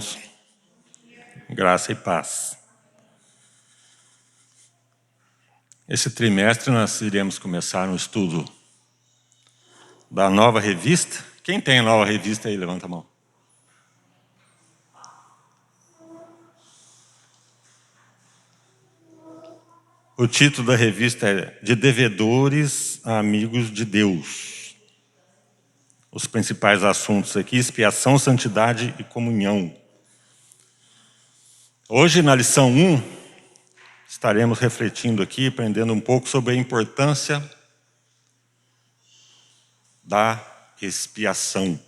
irmãos. Graça e paz. Esse trimestre nós iremos começar um estudo da nova revista. Quem tem a nova revista aí? Levanta a mão. O título da revista é De Devedores a Amigos de Deus. Os principais assuntos aqui: expiação, santidade e comunhão. Hoje, na lição 1, estaremos refletindo aqui, aprendendo um pouco sobre a importância da expiação.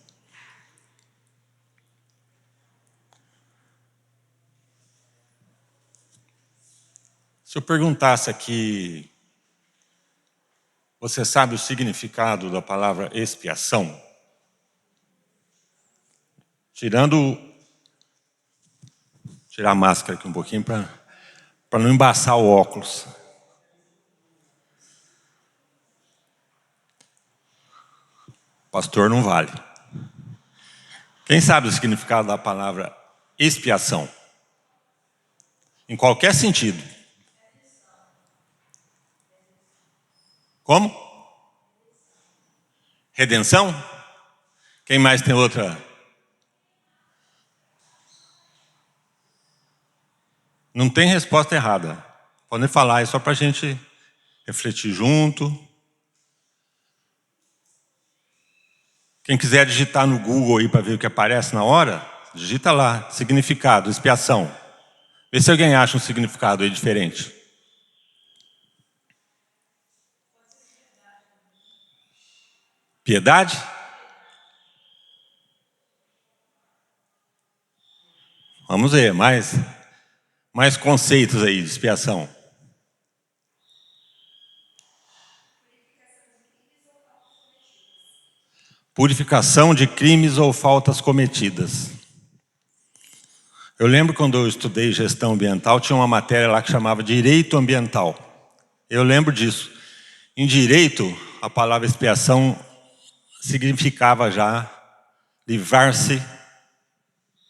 Se eu perguntasse aqui, você sabe o significado da palavra expiação? Tirar a máscara aqui um pouquinho para não embaçar o óculos. Pastor não vale. Quem sabe o significado da palavra expiação? Em qualquer sentido. Como? Redenção? Quem mais tem outra? Não tem resposta errada. Podem falar, é só para a gente refletir junto. Quem quiser digitar no Google aí para ver o que aparece na hora, digita lá, significado, expiação. Vê se alguém acha um significado aí diferente. Piedade? Vamos ver, mais conceitos aí de expiação. Purificação de crimes ou faltas cometidas. Eu lembro quando eu estudei gestão ambiental, tinha uma matéria lá que chamava Direito Ambiental. Eu lembro disso. Em direito, a palavra expiação significava já livrar-se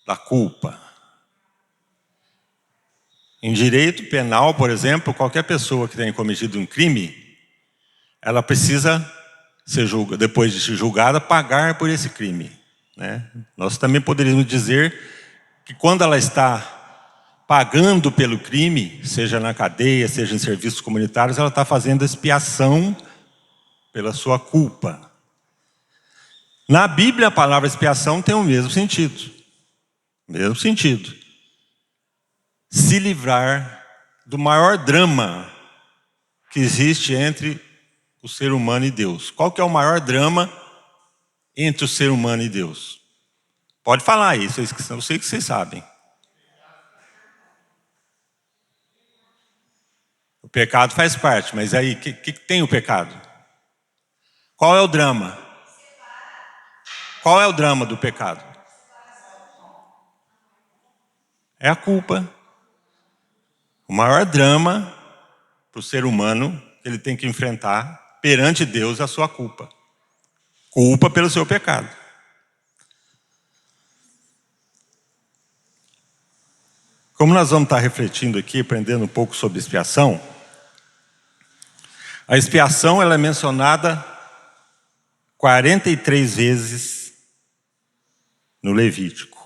da culpa. Em direito penal, por exemplo, qualquer pessoa que tenha cometido um crime, ela precisa ser julgada, depois de ser julgada, pagar por esse crime, né? Nós também poderíamos dizer que quando ela está pagando pelo crime, seja na cadeia, seja em serviços comunitários, ela está fazendo expiação pela sua culpa. Na Bíblia, a palavra expiação tem o mesmo sentido. Mesmo sentido. Se livrar do maior drama que existe entre o ser humano e Deus. Qual que é o maior drama entre o ser humano e Deus? Pode falar aí, eu sei que vocês sabem. O pecado faz parte, mas aí, o que tem o pecado? Qual é o drama? Qual é o drama do pecado? É a culpa. O maior drama para o ser humano que ele tem que enfrentar perante Deus é a sua culpa. Culpa pelo seu pecado. Como nós vamos estar refletindo aqui, aprendendo um pouco sobre expiação, a expiação ela é mencionada 43 vezes no Levítico.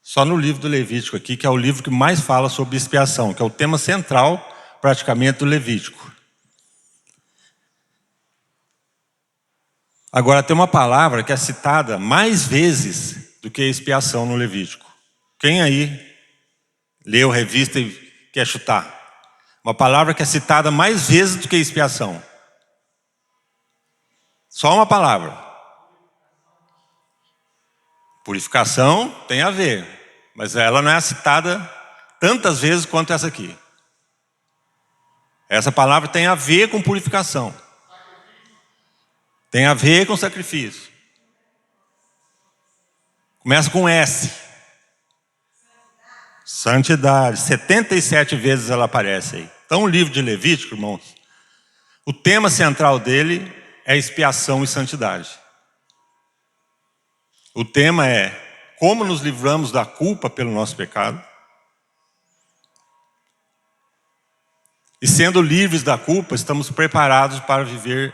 Só no livro do Levítico aqui, que é o livro que mais fala sobre expiação, que é o tema central, praticamente, do Levítico. Agora, tem uma palavra que é citada mais vezes do que expiação no Levítico. Quem aí leu a revista e quer chutar? Uma palavra que é citada mais vezes do que expiação. Só uma palavra. Purificação tem a ver, mas ela não é citada tantas vezes quanto essa aqui. Essa palavra tem a ver com purificação. Tem a ver com sacrifício. Começa com S. Santidade. 77 vezes ela aparece aí. Então o livro de Levítico, irmãos, o tema central dele é expiação e santidade. O tema é como nos livramos da culpa pelo nosso pecado. E sendo livres da culpa, estamos preparados para viver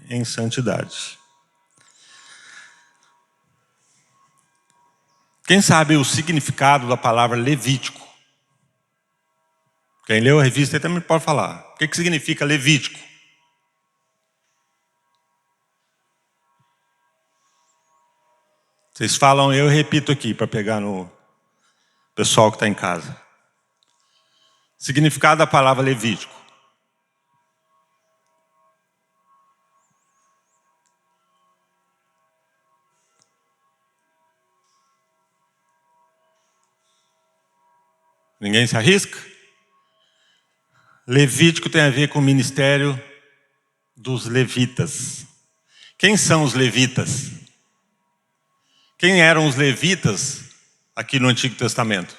em santidade. Quem sabe o significado da palavra Levítico? Quem leu a revista aí também pode falar. O que significa Levítico? Vocês falam, eu repito aqui para pegar no pessoal que está em casa. Significado da palavra Levítico. Ninguém se arrisca? Levítico tem a ver com o ministério dos levitas. Quem são os levitas? Quem eram os levitas aqui no Antigo Testamento?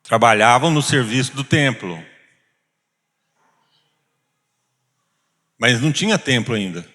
Trabalhavam no serviço do templo. Mas não tinha templo ainda.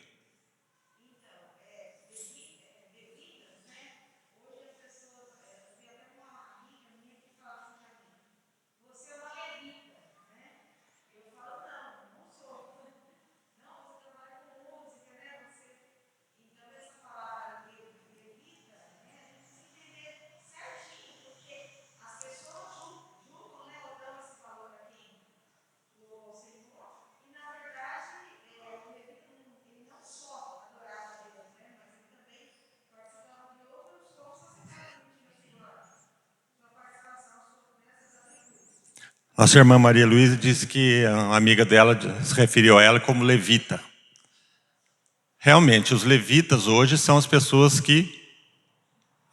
Nossa irmã Maria Luísa disse que a amiga dela se referiu a ela como levita. Realmente, os levitas hoje são as pessoas que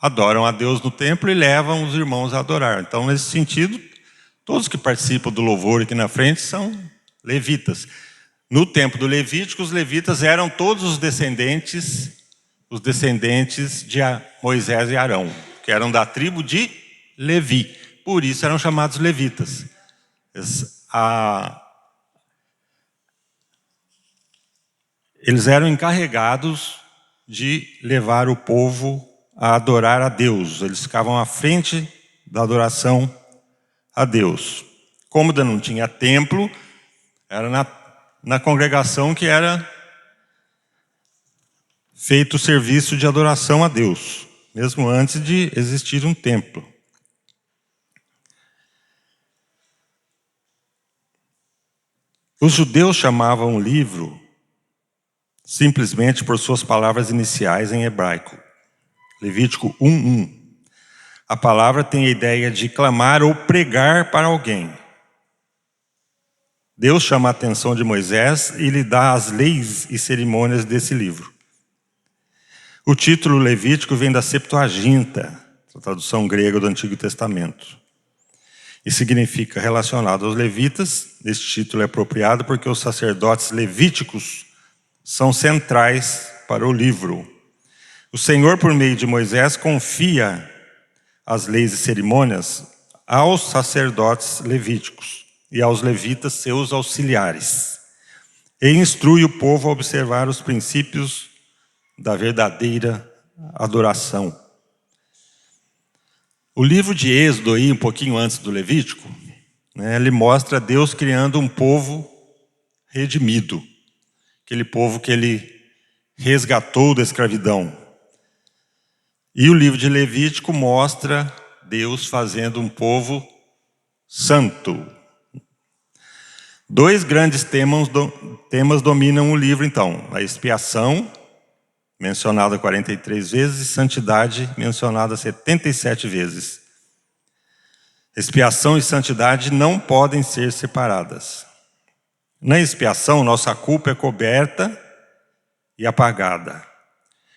adoram a Deus no templo e levam os irmãos a adorar. Então, nesse sentido, todos que participam do louvor aqui na frente são levitas. No tempo do Levítico, os levitas eram todos os descendentes de Moisés e Arão, que eram da tribo de Levi. Por isso eram chamados levitas. Eles eram encarregados de levar o povo a adorar a Deus. Eles ficavam à frente da adoração a Deus. Como ainda não tinha templo, era na congregação que era feito o serviço de adoração a Deus, mesmo antes de existir um templo. Os judeus chamavam o livro simplesmente por suas palavras iniciais em hebraico. Levítico 1:1. A palavra tem a ideia de clamar ou pregar para alguém. Deus chama a atenção de Moisés e lhe dá as leis e cerimônias desse livro. O título Levítico vem da Septuaginta, a tradução grega do Antigo Testamento. E significa relacionado aos levitas. Este título é apropriado porque os sacerdotes levíticos são centrais para o livro. O Senhor, por meio de Moisés, confia as leis e cerimônias aos sacerdotes levíticos e aos levitas, seus auxiliares, e instrui o povo a observar os princípios da verdadeira adoração. O livro de Êxodo, aí, um pouquinho antes do Levítico, ele mostra Deus criando um povo redimido, aquele povo que ele resgatou da escravidão. E o livro de Levítico mostra Deus fazendo um povo santo. Dois grandes temas dominam o livro, então: a expiação, mencionada 43 vezes, e santidade, mencionada 77 vezes. Expiação e santidade não podem ser separadas. Na expiação, nossa culpa é coberta e apagada.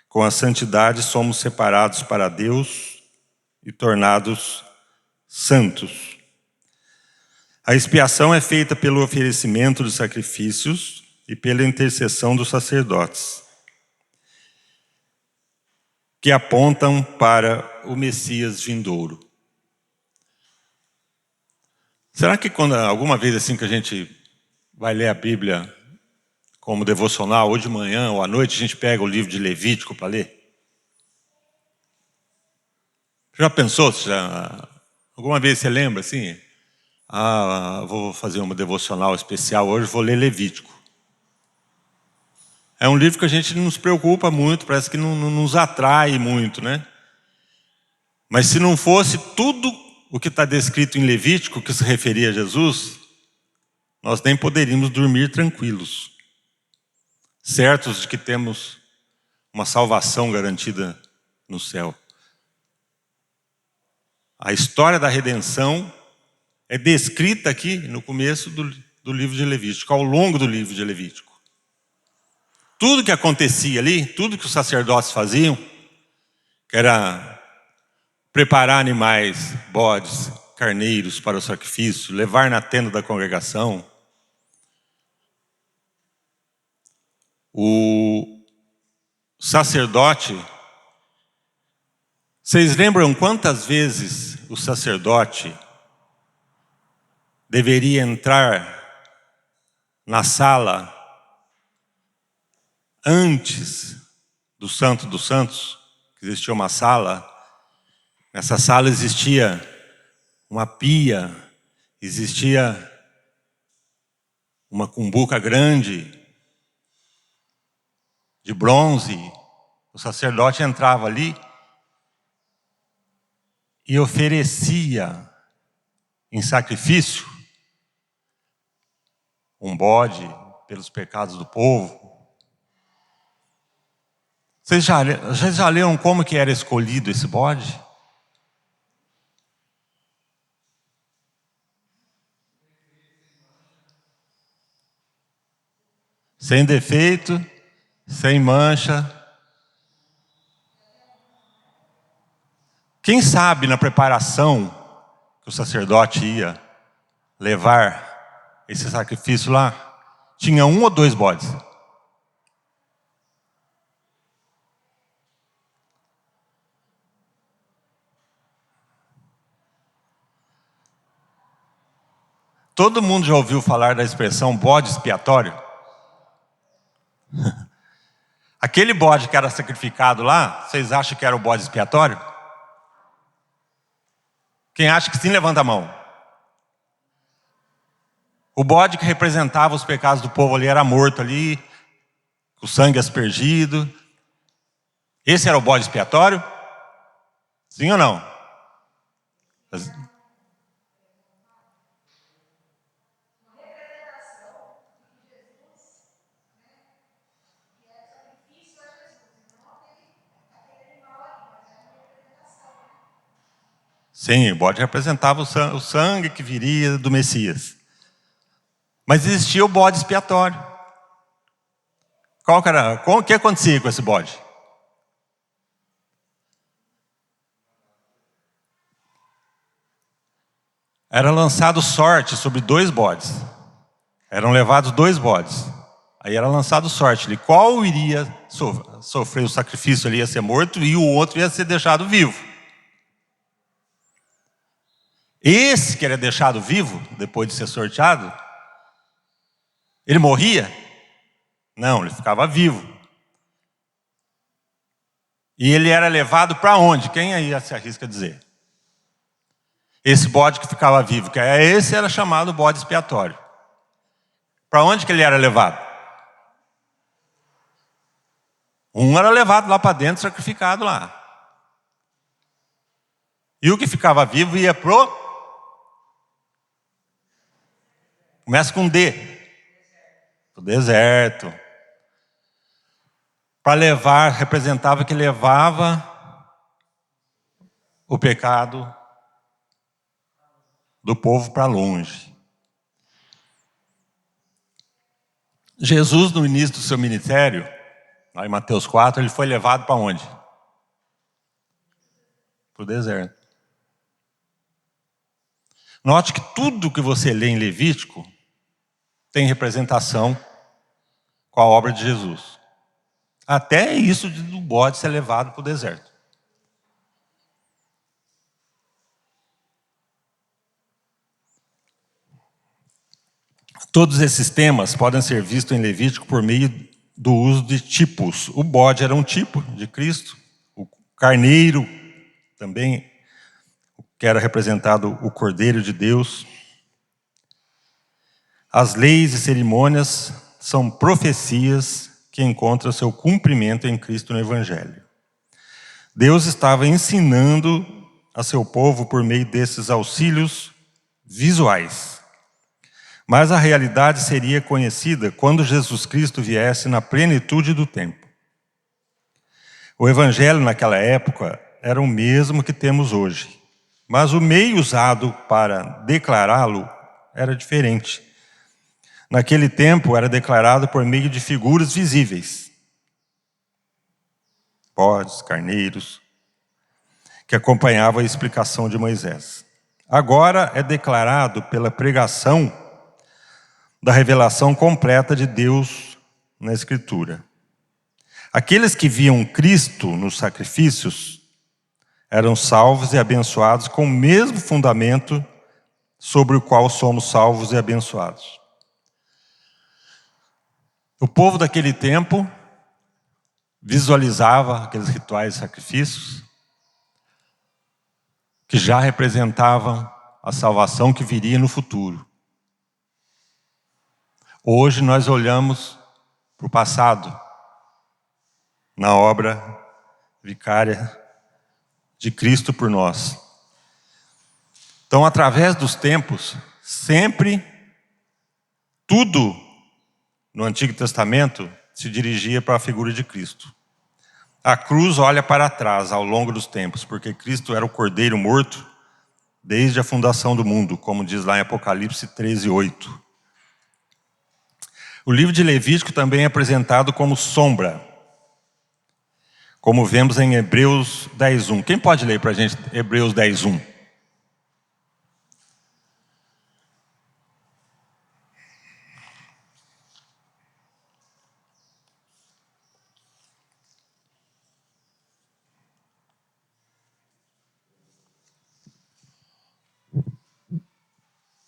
Com a santidade, somos separados para Deus e tornados santos. A expiação é feita pelo oferecimento de sacrifícios e pela intercessão dos sacerdotes, que apontam para o Messias vindouro. Será que quando alguma vez assim que a gente vai ler a Bíblia como devocional, ou de manhã ou à noite, a gente pega o livro de Levítico para ler? Já pensou? Alguma vez você lembra assim? Vou fazer uma devocional especial hoje, vou ler Levítico. É um livro que a gente não nos preocupa muito, parece que não nos atrai muito, né? Mas se não fosse tudo o que está descrito em Levítico, que se referia a Jesus, nós nem poderíamos dormir tranquilos, certos de que temos uma salvação garantida no céu. A história da redenção é descrita aqui no começo do livro de Levítico, ao longo do livro de Levítico. Tudo que acontecia ali, tudo que os sacerdotes faziam, que era preparar animais, bodes, carneiros para o sacrifício, levar na tenda da congregação. O sacerdote, vocês lembram quantas vezes o sacerdote deveria entrar na sala antes do Santo dos Santos? Existia uma sala, nessa sala existia uma pia, existia uma cumbuca grande de bronze. O sacerdote entrava ali e oferecia em sacrifício um bode pelos pecados do povo. Vocês já leram como que era escolhido esse bode? Sem defeito, sem mancha. Quem sabe na preparação que o sacerdote ia levar esse sacrifício lá, tinha 1 ou 2 bodes? Todo mundo já ouviu falar da expressão bode expiatório? Aquele bode que era sacrificado lá, vocês acham que era o bode expiatório? Quem acha que sim, levanta a mão. O bode que representava os pecados do povo ali era morto ali, com o sangue aspergido. Esse era o bode expiatório? Sim ou não? Sim, o bode representava o sangue que viria do Messias. Mas existia o bode expiatório. O que acontecia com esse bode? Era lançado sorte sobre 2 bodes. Eram levados 2 bodes. Aí era lançado sorte ali. Qual iria sofrer o sacrifício ali, ia ser morto, e o outro ia ser deixado vivo. Esse que era deixado vivo, depois de ser sorteado, ele morria? Não, ele ficava vivo. E ele era levado para onde? Quem aí se arrisca a dizer? Esse bode que ficava vivo, esse era chamado bode expiatório. Para onde que ele era levado? Um era levado lá para dentro, sacrificado lá. E o que ficava vivo ia pro... Começa com D. Pro deserto. Para levar, representava que levava o pecado do povo para longe. Jesus, no início do seu ministério, lá em Mateus 4, ele foi levado para onde? Para o deserto. Note que tudo que você lê em Levítico tem representação com a obra de Jesus. Até isso do bode ser levado para o deserto. Todos esses temas podem ser vistos em Levítico por meio do uso de tipos. O bode era um tipo de Cristo, o carneiro também, que era representado o Cordeiro de Deus. As leis e cerimônias são profecias que encontram seu cumprimento em Cristo no Evangelho. Deus estava ensinando a seu povo por meio desses auxílios visuais. Mas a realidade seria conhecida quando Jesus Cristo viesse na plenitude do tempo. O Evangelho naquela época era o mesmo que temos hoje, mas o meio usado para declará-lo era diferente. Naquele tempo era declarado por meio de figuras visíveis, bodes, carneiros, que acompanhavam a explicação de Moisés. Agora é declarado pela pregação da revelação completa de Deus na Escritura. Aqueles que viam Cristo nos sacrifícios eram salvos e abençoados com o mesmo fundamento sobre o qual somos salvos e abençoados. O povo daquele tempo visualizava aqueles rituais de sacrifícios que já representavam a salvação que viria no futuro. Hoje nós olhamos para o passado, na obra vicária de Cristo por nós. Então, através dos tempos, sempre tudo no Antigo Testamento se dirigia para a figura de Cristo. A cruz olha para trás ao longo dos tempos, porque Cristo era o Cordeiro morto desde a fundação do mundo, como diz lá em Apocalipse 13:8. O livro de Levítico também é apresentado como sombra, como vemos em Hebreus 10:1. Quem pode ler para a gente Hebreus 10:1?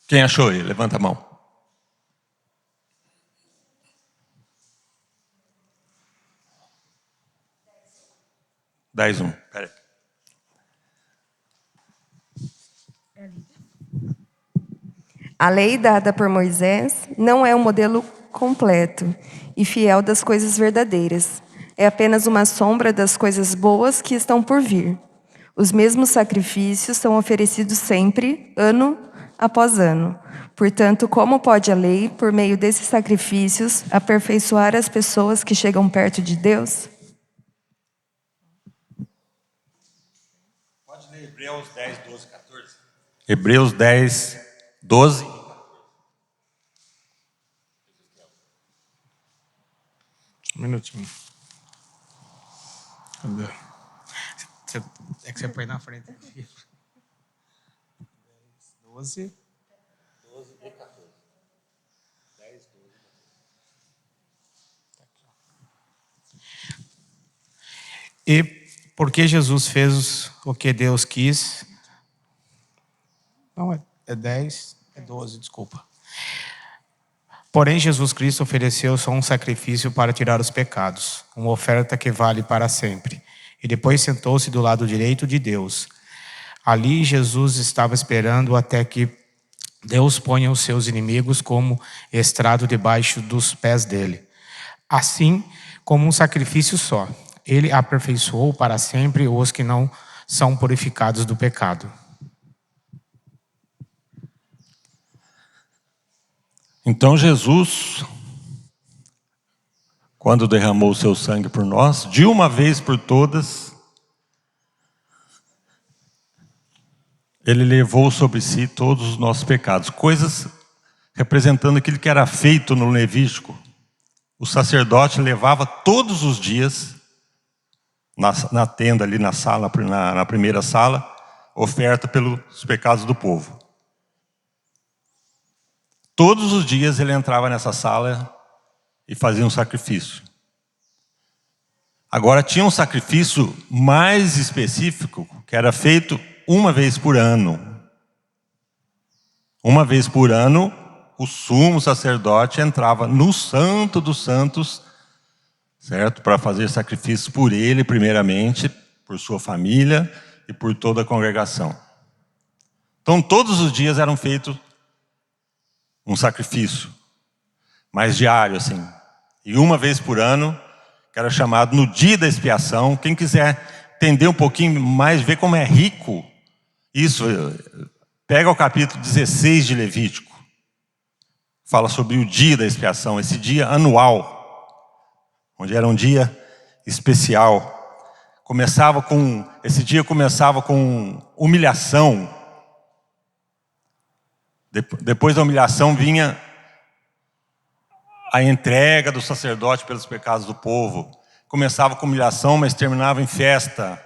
Quem achou aí? Levanta a mão. 10:1. Peraí. A lei dada por Moisés não é um modelo completo e fiel das coisas verdadeiras. É apenas uma sombra das coisas boas que estão por vir. Os mesmos sacrifícios são oferecidos sempre, ano após ano. Portanto, como pode a lei, por meio desses sacrifícios, aperfeiçoar as pessoas que chegam perto de Deus? Pode ler Hebreus 10, 12, 14. Hebreus 10, 12. Um minutinho. Cadê? É que você põe na frente. 12. 12 e 14. 10, 12 e 14. E porque Jesus fez o que Deus quis. Não, é 10, é 12, desculpa. Porém, Jesus Cristo ofereceu só um sacrifício para tirar os pecados, uma oferta que vale para sempre. E depois sentou-se do lado direito de Deus. Ali Jesus estava esperando até que Deus ponha os seus inimigos como estrado debaixo dos pés dele. Assim como um sacrifício só, ele aperfeiçoou para sempre os que não são purificados do pecado. Então Jesus, quando derramou o seu sangue por nós, de uma vez por todas, ele levou sobre si todos os nossos pecados, coisas representando aquilo que era feito no Levítico. O sacerdote levava todos os dias na tenda ali na sala, na primeira sala, oferta pelos pecados do povo. Todos os dias ele entrava nessa sala e fazia um sacrifício. Agora tinha um sacrifício mais específico, que era feito uma vez por ano. Uma vez por ano, o sumo sacerdote entrava no Santo dos Santos, certo? Para fazer sacrifícios por ele, primeiramente, por sua família e por toda a congregação. Então, todos os dias eram feitos um sacrifício, mais diário, assim. E uma vez por ano, que era chamado no dia da expiação. Quem quiser entender um pouquinho mais, ver como é rico isso, pega o capítulo 16 de Levítico. Fala sobre o dia da expiação, esse dia anual, onde era um dia especial. Esse dia começava com humilhação. Depois da humilhação vinha a entrega do sacerdote pelos pecados do povo. Começava com humilhação, mas terminava em festa,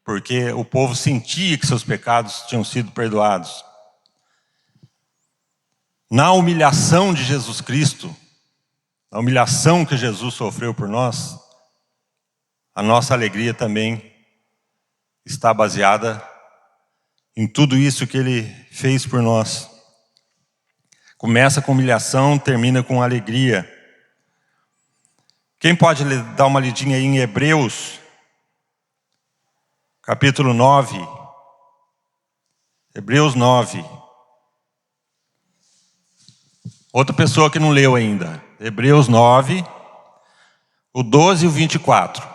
porque o povo sentia que seus pecados tinham sido perdoados. Na humilhação de Jesus Cristo, na humilhação que Jesus sofreu por nós, a nossa alegria também está baseada em tudo isso que Ele fez por nós. Começa com humilhação, termina com alegria. Quem pode dar uma lidinha aí em Hebreus, capítulo 9. Hebreus 9. Outra pessoa que não leu ainda. Hebreus 9, o 12 e o 24.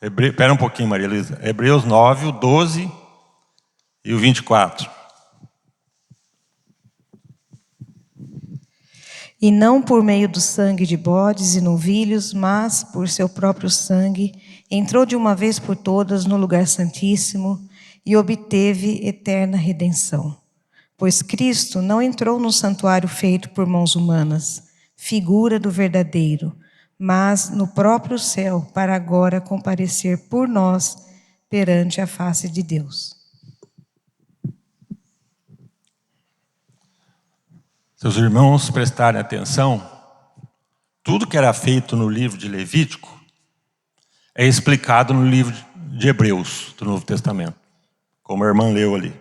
Espera um pouquinho, Maria Luísa. Hebreus 9, o 12 e o 24. E não por meio do sangue de bodes e novilhos, mas por seu próprio sangue, entrou de uma vez por todas no lugar santíssimo e obteve eterna redenção. Pois Cristo não entrou no santuário feito por mãos humanas, figura do verdadeiro, mas no próprio céu, para agora comparecer por nós perante a face de Deus. Se os irmãos prestarem atenção, tudo que era feito no livro de Levítico é explicado no livro de Hebreus, do Novo Testamento, como a irmã leu ali.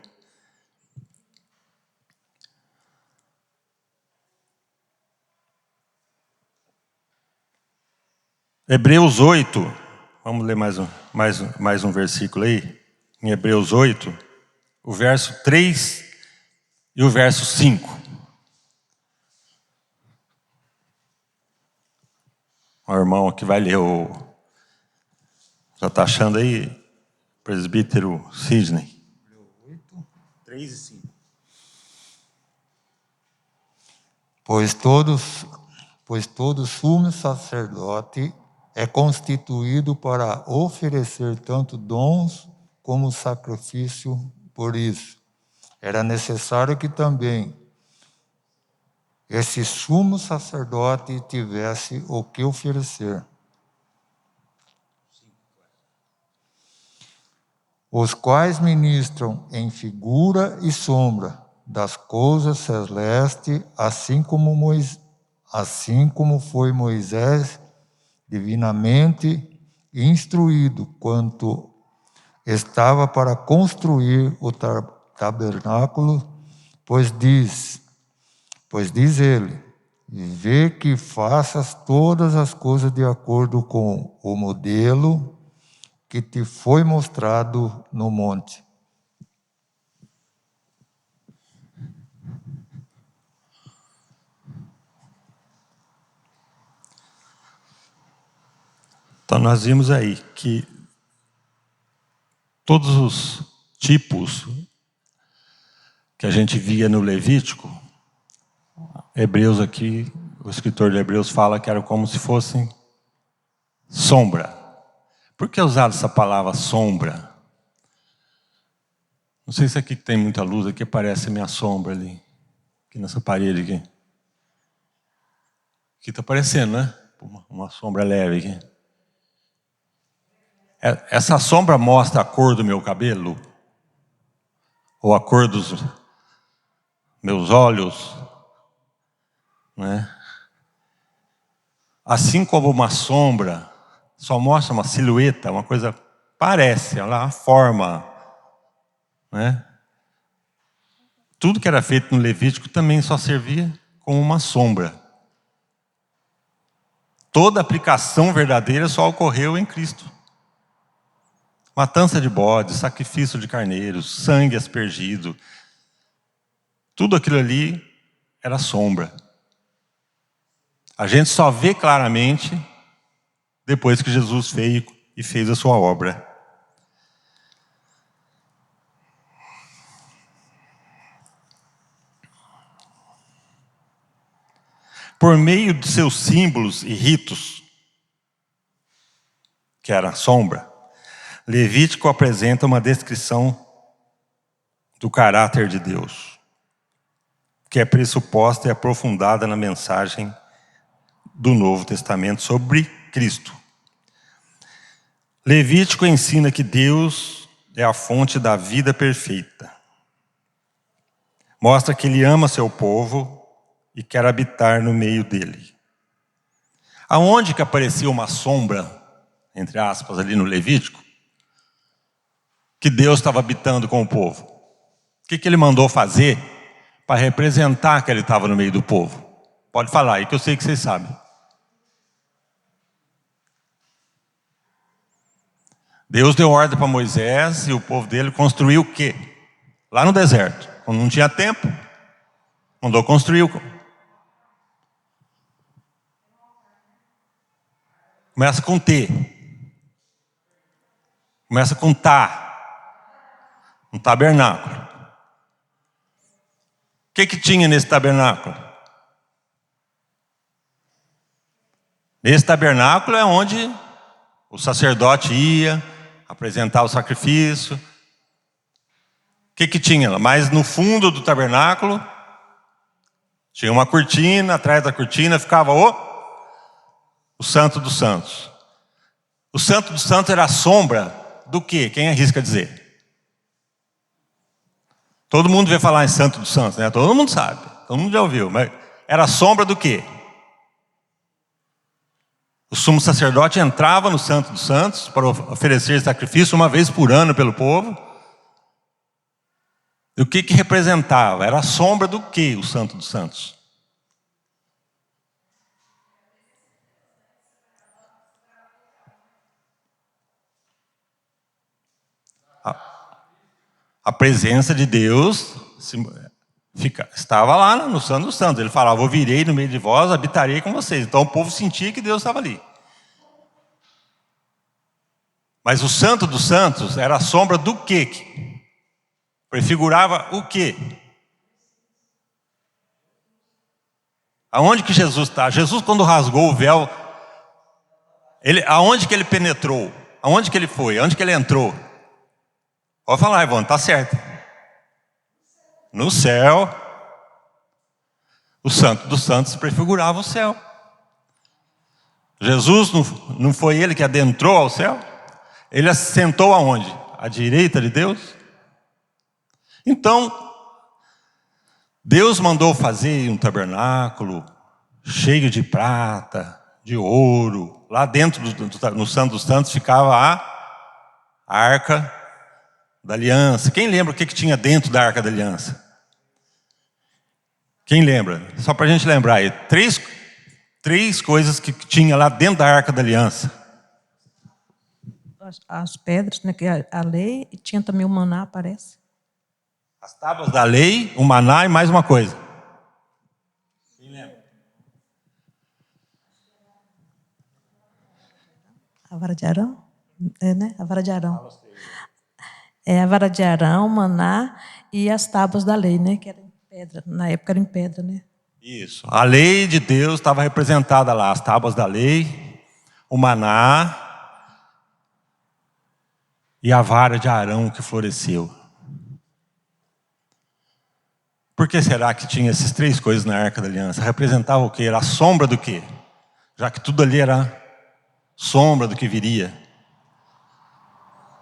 Hebreus 8, vamos ler mais um versículo aí. Em Hebreus 8, o verso 3 e o verso 5. O irmão que vai ler já está achando aí? Presbítero Sidney. 3 e 5. Pois todo sumo sacerdote é constituído para oferecer tanto dons como sacrifício. Por isso, era necessário que também esse sumo sacerdote tivesse o que oferecer. Os quais ministram em figura e sombra das coisas celestes, assim como foi Moisés divinamente instruído quanto estava para construir o tabernáculo, pois diz ele: vê que faças todas as coisas de acordo com o modelo que te foi mostrado no monte. Então nós vimos aí que todos os tipos que a gente via no Levítico, Hebreus aqui, o escritor de Hebreus fala que era como se fossem sombra. Por que usar essa palavra sombra? Não sei se aqui tem muita luz, aqui aparece a minha sombra ali, aqui nessa parede aqui. Aqui está aparecendo, né? Uma sombra leve aqui. Essa sombra mostra a cor do meu cabelo? Ou a cor dos meus olhos? Né? Assim como uma sombra só mostra uma silhueta, uma coisa parece, olha lá, a forma. Né? Tudo que era feito no Levítico também só servia como uma sombra. Toda aplicação verdadeira só ocorreu em Cristo. Matança de bodes, sacrifício de carneiros, sangue aspergido. Tudo aquilo ali era sombra. A gente só vê claramente depois que Jesus veio e fez a sua obra. Por meio de seus símbolos e ritos, que era a sombra, Levítico apresenta uma descrição do caráter de Deus, que é pressuposta e aprofundada na mensagem do Novo Testamento sobre Cristo. Levítico ensina que Deus é a fonte da vida perfeita. Mostra que Ele ama seu povo e quer habitar no meio dele. Aonde que aparecia uma sombra, entre aspas, ali no Levítico, que Deus estava habitando com o povo? O que Ele mandou fazer para representar que Ele estava no meio do povo? Pode falar aí, que eu sei que vocês sabem. Deus deu ordem para Moisés e o povo dele construiu o quê? Lá no deserto, quando não tinha tempo, mandou construir. Começa com T. Começa com um tabernáculo. O que tinha nesse tabernáculo? Esse tabernáculo é onde o sacerdote ia apresentar o sacrifício. O que tinha lá? Mas no fundo do tabernáculo tinha uma cortina, atrás da cortina ficava o Santo dos Santos. O Santo dos Santos era a sombra do quê? Quem arrisca dizer? Todo mundo vê falar em Santo dos Santos, né? Todo mundo sabe, todo mundo já ouviu, mas era a sombra do quê? O sumo sacerdote entrava no Santo dos Santos para oferecer sacrifício uma vez por ano pelo povo. E o que representava? Era a sombra do quê, o Santo dos Santos? A presença de Deus estava lá no Santo dos Santos. Ele falava: eu virei no meio de vós, habitarei com vocês. Então o povo sentia que Deus estava ali. Mas o Santo dos Santos era a sombra do quê? Prefigurava o quê? Aonde que Jesus está? Jesus, quando rasgou o véu, aonde que ele penetrou? Aonde que ele foi? Aonde que ele entrou? Pode falar, Ivone, está certo. No céu. O Santo dos Santos prefigurava o céu. Jesus não foi ele que adentrou ao céu? Ele assentou aonde? À direita de Deus? Então, Deus mandou fazer um tabernáculo cheio de prata, de ouro. Lá dentro, no Santo dos Santos, ficava a Arca da Aliança. Quem lembra o que tinha dentro da Arca da Aliança? Quem lembra? Só para a gente lembrar aí. Três coisas que tinha lá dentro da Arca da Aliança. As pedras, né, que a lei, e tinha também o maná, parece. As tábuas da lei, o maná e mais uma coisa. Quem lembra? A vara de Arão? Né? A vara de Arão. A vara de Arão, o maná e as tábuas da lei, né? Que era em pedra. Na época era em pedra, né? Isso. A lei de Deus estava representada lá. As tábuas da lei, o maná e a vara de Arão que floresceu. Por que será que tinha essas três coisas na Arca da Aliança? Representava o quê? Era a sombra do quê? Já que tudo ali era sombra do que viria.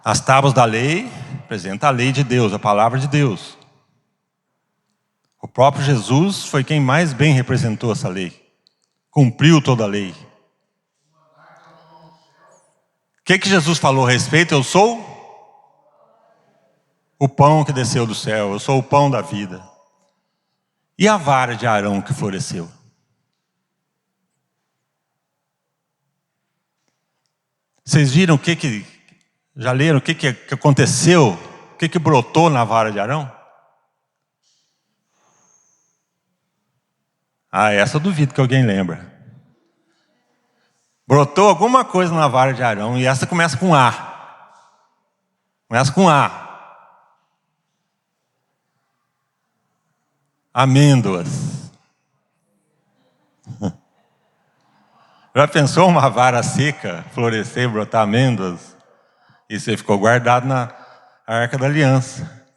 As tábuas da lei representam a lei de Deus, a palavra de Deus. O próprio Jesus foi quem mais bem representou essa lei. Cumpriu toda a lei. O que Jesus falou a respeito? Eu sou o pão que desceu do céu. Eu sou o pão da vida. E a vara de Arão que floresceu? Vocês viram já leram o que aconteceu? O que brotou na vara de Arão? Essa eu duvido que alguém lembra. Brotou alguma coisa na vara de Arão e essa começa com A. Começa com A. Amêndoas. Já pensou uma vara seca florescer e brotar amêndoas? Isso aí ficou guardado na Arca da Aliança.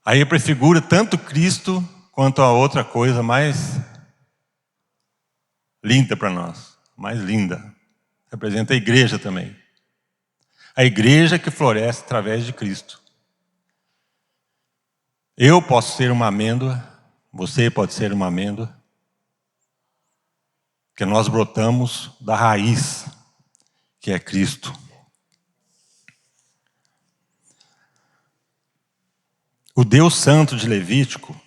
Aí prefigura tanto Cristo quanto a outra coisa mais linda para nós. Mais linda. Representa a igreja também. A igreja que floresce através de Cristo. Eu posso ser uma amêndoa, você pode ser uma amêndoa, que nós brotamos da raiz, que é Cristo. O Deus Santo de Levítico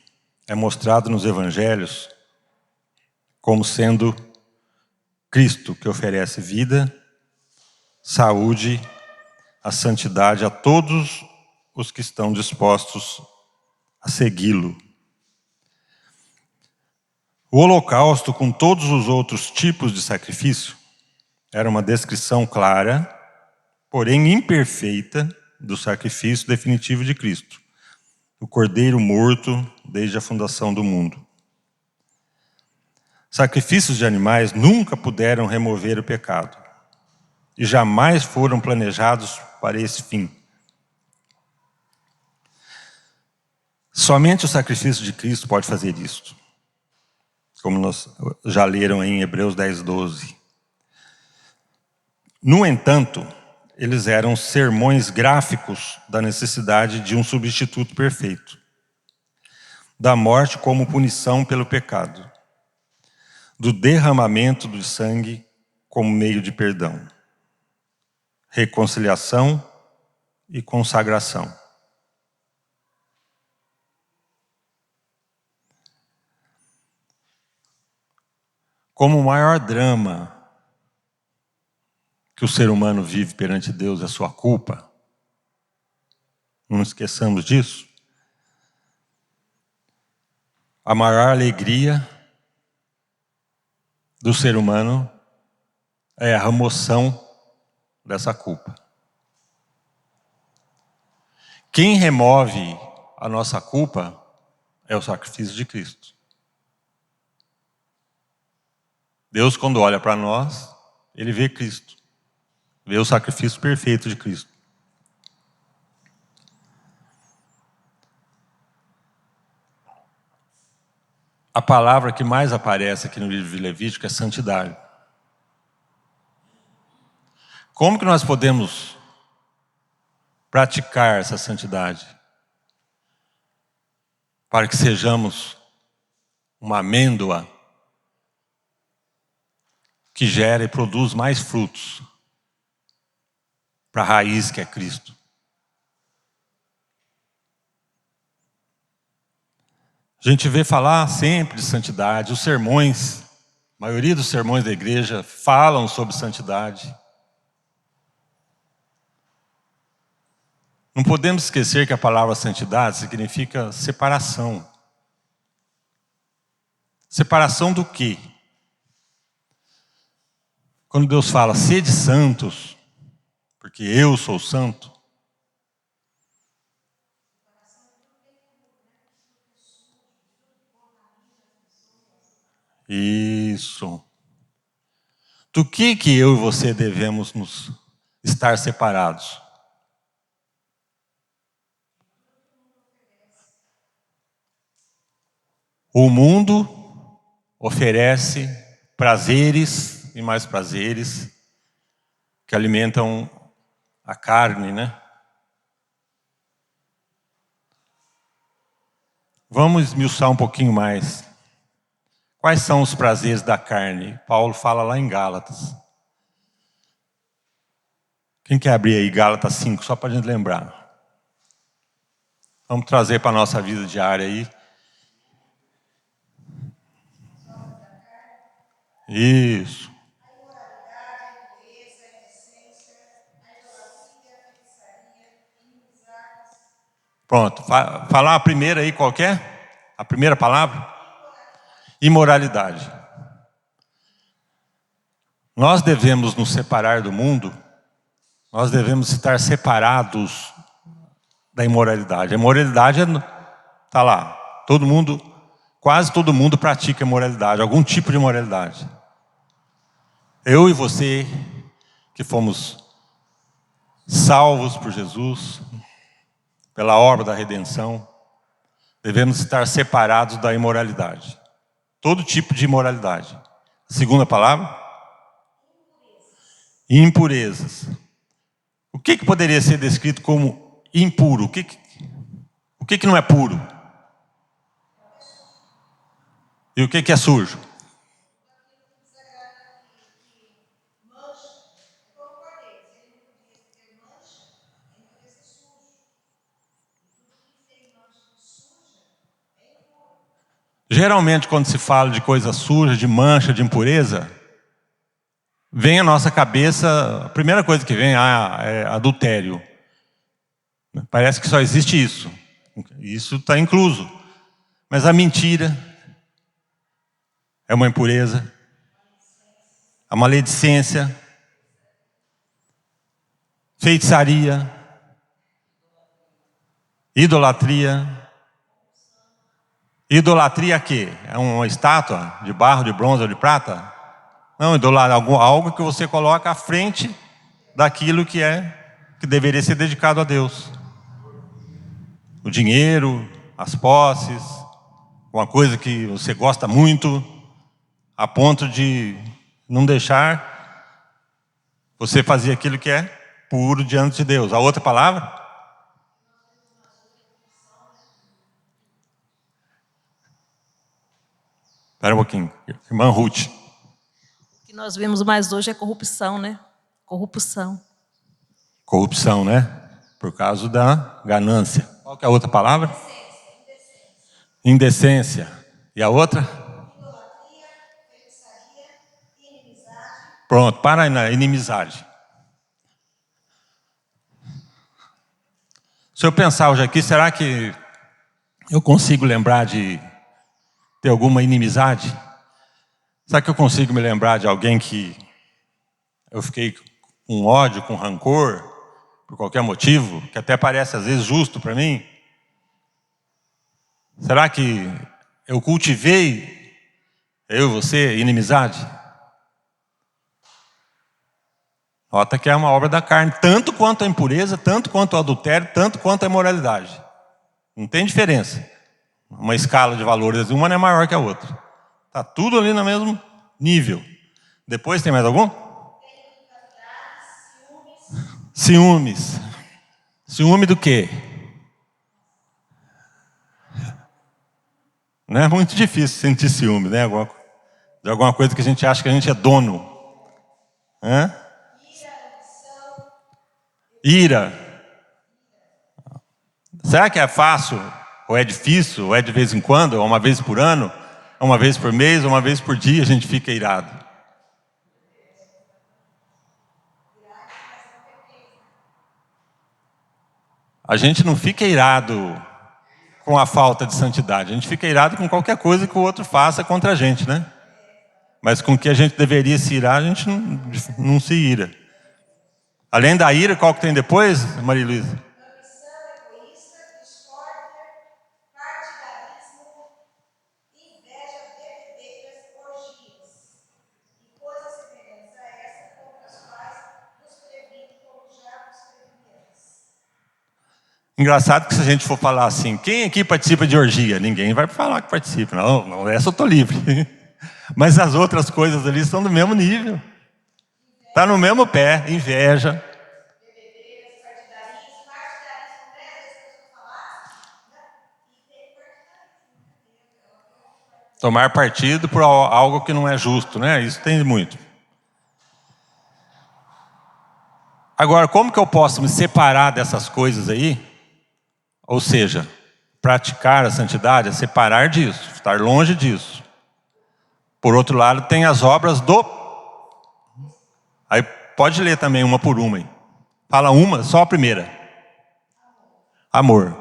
é mostrado nos evangelhos como sendo Cristo, que oferece vida, saúde, a santidade a todos os que estão dispostos a segui-lo. O holocausto, com todos os outros tipos de sacrifício, era uma descrição clara, porém imperfeita, do sacrifício definitivo de Cristo, o Cordeiro morto desde a fundação do mundo. Sacrifícios de animais nunca puderam remover o pecado e jamais foram planejados para esse fim. Somente o sacrifício de Cristo pode fazer isto, como nós já leram em Hebreus 10:12. No entanto, eles eram sermões gráficos da necessidade de um substituto perfeito, da morte como punição pelo pecado, do derramamento do sangue como meio de perdão, reconciliação e consagração. Como o maior drama que o ser humano vive perante Deus é a sua culpa, não esqueçamos disso. A maior alegria do ser humano é a remoção dessa culpa. Quem remove a nossa culpa é o sacrifício de Cristo. Deus, quando olha para nós, Ele vê Cristo. Vê o sacrifício perfeito de Cristo. A palavra que mais aparece aqui no livro de Levítico é santidade. Como que nós podemos praticar essa santidade? Para que sejamos uma amêndoa que gera e produz mais frutos para a raiz que é Cristo. A gente vê falar sempre de santidade, os sermões, a maioria dos sermões da igreja falam sobre santidade. Não podemos esquecer que a palavra santidade significa separação. Separação do quê? Quando Deus fala, sede santos, porque eu sou santo. Isso. Do que eu e você devemos nos estar separados? O mundo oferece prazeres e mais prazeres que alimentam a carne, né? Vamos esmiuçar um pouquinho mais. Quais são os prazeres da carne? Paulo fala lá em Gálatas. Quem quer abrir aí Gálatas 5, só para a gente lembrar? Vamos trazer para a nossa vida diária aí. Isso. Pronto. Falar a primeira aí, qual que é? A primeira palavra? Imoralidade. Nós devemos nos separar do mundo, nós devemos estar separados da imoralidade. A imoralidade está lá. Todo mundo, quase todo mundo pratica imoralidade, algum tipo de imoralidade. Eu e você, que fomos salvos por Jesus, pela obra da redenção, devemos estar separados da imoralidade. Todo tipo de imoralidade. Segunda palavra? Impurezas. O que poderia ser descrito como impuro? O que não é puro? E o que é sujo? Geralmente, quando se fala de coisa suja, de mancha, de impureza, vem à nossa cabeça, a primeira coisa que vem é adultério. Parece que só existe isso. Isso está incluso. Mas a mentira é uma impureza. A maledicência, feitiçaria, idolatria. Idolatria é quê? É uma estátua de barro, de bronze ou de prata? Não, idolatria é algo que você coloca à frente daquilo que deveria ser dedicado a Deus. O dinheiro, as posses, uma coisa que você gosta muito, a ponto de não deixar você fazer aquilo que é puro diante de Deus. A outra palavra? Espera um pouquinho. Irmã Ruth. O que nós vemos mais hoje é corrupção, né? Corrupção. Corrupção, né? Por causa da ganância. Qual que é a outra palavra? Indecência. E a outra? Pronto, para aí na inimizade. Se eu pensar hoje aqui, será que eu consigo lembrar de ter alguma inimizade? Será que eu consigo me lembrar de alguém que eu fiquei com ódio, com rancor, por qualquer motivo, que até parece às vezes justo para mim? Será que eu cultivei, eu e você, inimizade? Nota que é uma obra da carne, tanto quanto a impureza, tanto quanto o adultério, tanto quanto a imoralidade. Não tem diferença. Uma escala de valores, uma não é maior que a outra. Está tudo ali no mesmo nível. Depois tem mais algum? Ciúmes. Ciúme do quê? Não é muito difícil sentir ciúme, né? De alguma coisa que a gente acha que a gente é dono. Hã? Ira. Será que é fácil? Ou é difícil? Ou é de vez em quando? Ou uma vez por ano? Ou uma vez por mês? Ou uma vez por dia a gente fica irado? A gente não fica irado com a falta de santidade. A gente fica irado com qualquer coisa que o outro faça contra a gente, né? Mas com o que a gente deveria se irar, a gente não se ira. Além da ira, qual que tem depois, Maria Luísa? Ambição egoísta, discórdia, partidarismo, inveja, bebedeiras, orgias e coisas semelhantes a essa, contra as quais nos previne, como já nos previemos. Engraçado que se a gente for falar assim, quem aqui participa de orgia? Ninguém vai falar que participa. Não, essa eu estou livre. Mas as outras coisas ali estão do mesmo nível. Está no mesmo pé, inveja. Tomar partido por algo que não é justo, né? Isso tem muito. Agora, como que eu posso me separar dessas coisas aí? Ou seja, praticar a santidade é separar disso, estar longe disso. Por outro lado, tem as obras do... Aí pode ler também uma por uma. Aí. Fala uma, só a primeira. Amor.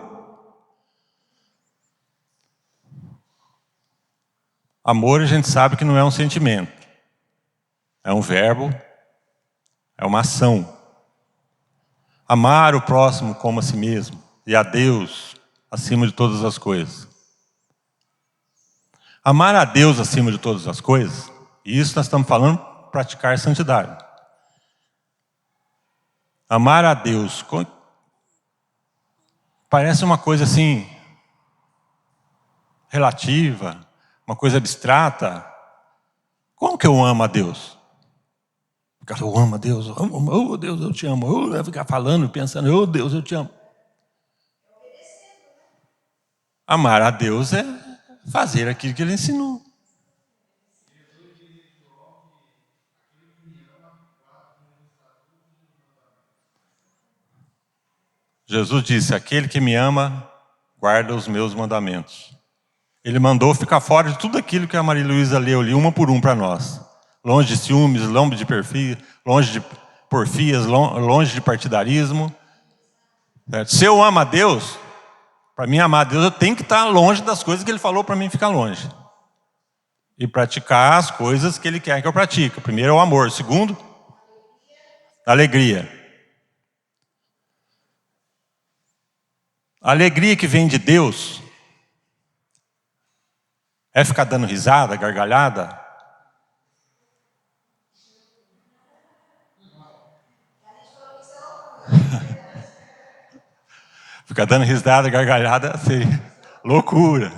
Amor a gente sabe que não é um sentimento. É um verbo, é uma ação. Amar o próximo como a si mesmo e a Deus acima de todas as coisas. Amar a Deus acima de todas as coisas, e isso nós estamos falando, praticar santidade. Amar a Deus parece uma coisa assim, relativa, uma coisa abstrata. Como que eu amo a Deus? Eu amo a Deus, oh Deus, eu te amo. Eu ficar falando, pensando, oh Deus, eu te amo. Amar a Deus é fazer aquilo que Ele ensinou. Jesus disse, aquele que me ama, guarda os meus mandamentos. Ele mandou ficar fora de tudo aquilo que a Maria Luísa leu ali, uma por um para nós. Longe de ciúmes, longe de perfia, longe de porfias, longe de partidarismo. Se eu amo a Deus, para mim amar a Deus, eu tenho que estar longe das coisas que Ele falou para mim ficar longe. E praticar as coisas que Ele quer que eu pratique. Primeiro é o amor. Segundo, a alegria. A alegria que vem de Deus é ficar dando risada, gargalhada? Ficar dando risada, gargalhada, seria loucura.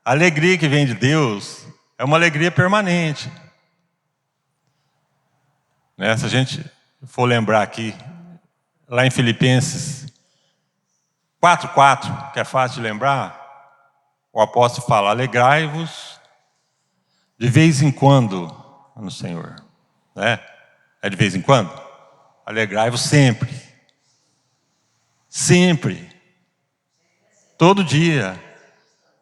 A alegria que vem de Deus é uma alegria permanente. Né? Se a gente for lembrar aqui, lá em Filipenses 4:4, que é fácil de lembrar, o apóstolo fala, alegrai-vos de vez em quando no Senhor. Né? É de vez em quando? Alegrai-vos sempre. Sempre. Todo dia.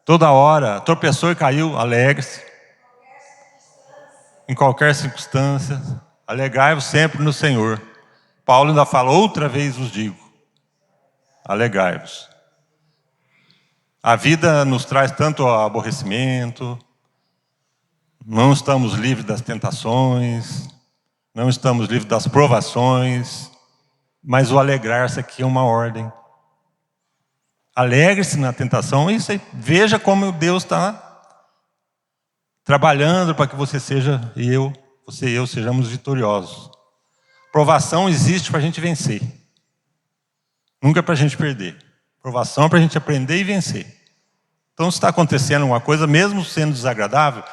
Toda hora. Tropeçou e caiu, alegre-se. Em qualquer circunstância. Alegrai-vos sempre no Senhor. Paulo ainda fala, outra vez vos digo. Alegrai-vos. A vida nos traz tanto aborrecimento, não estamos livres das tentações, não estamos livres das provações, mas o alegrar-se aqui é uma ordem. Alegre-se na tentação e veja como Deus está trabalhando para que você e eu sejamos vitoriosos. Provação existe para a gente vencer, nunca para a gente perder. Provação é para a gente aprender e vencer. Então, se está acontecendo uma coisa, mesmo sendo desagradável,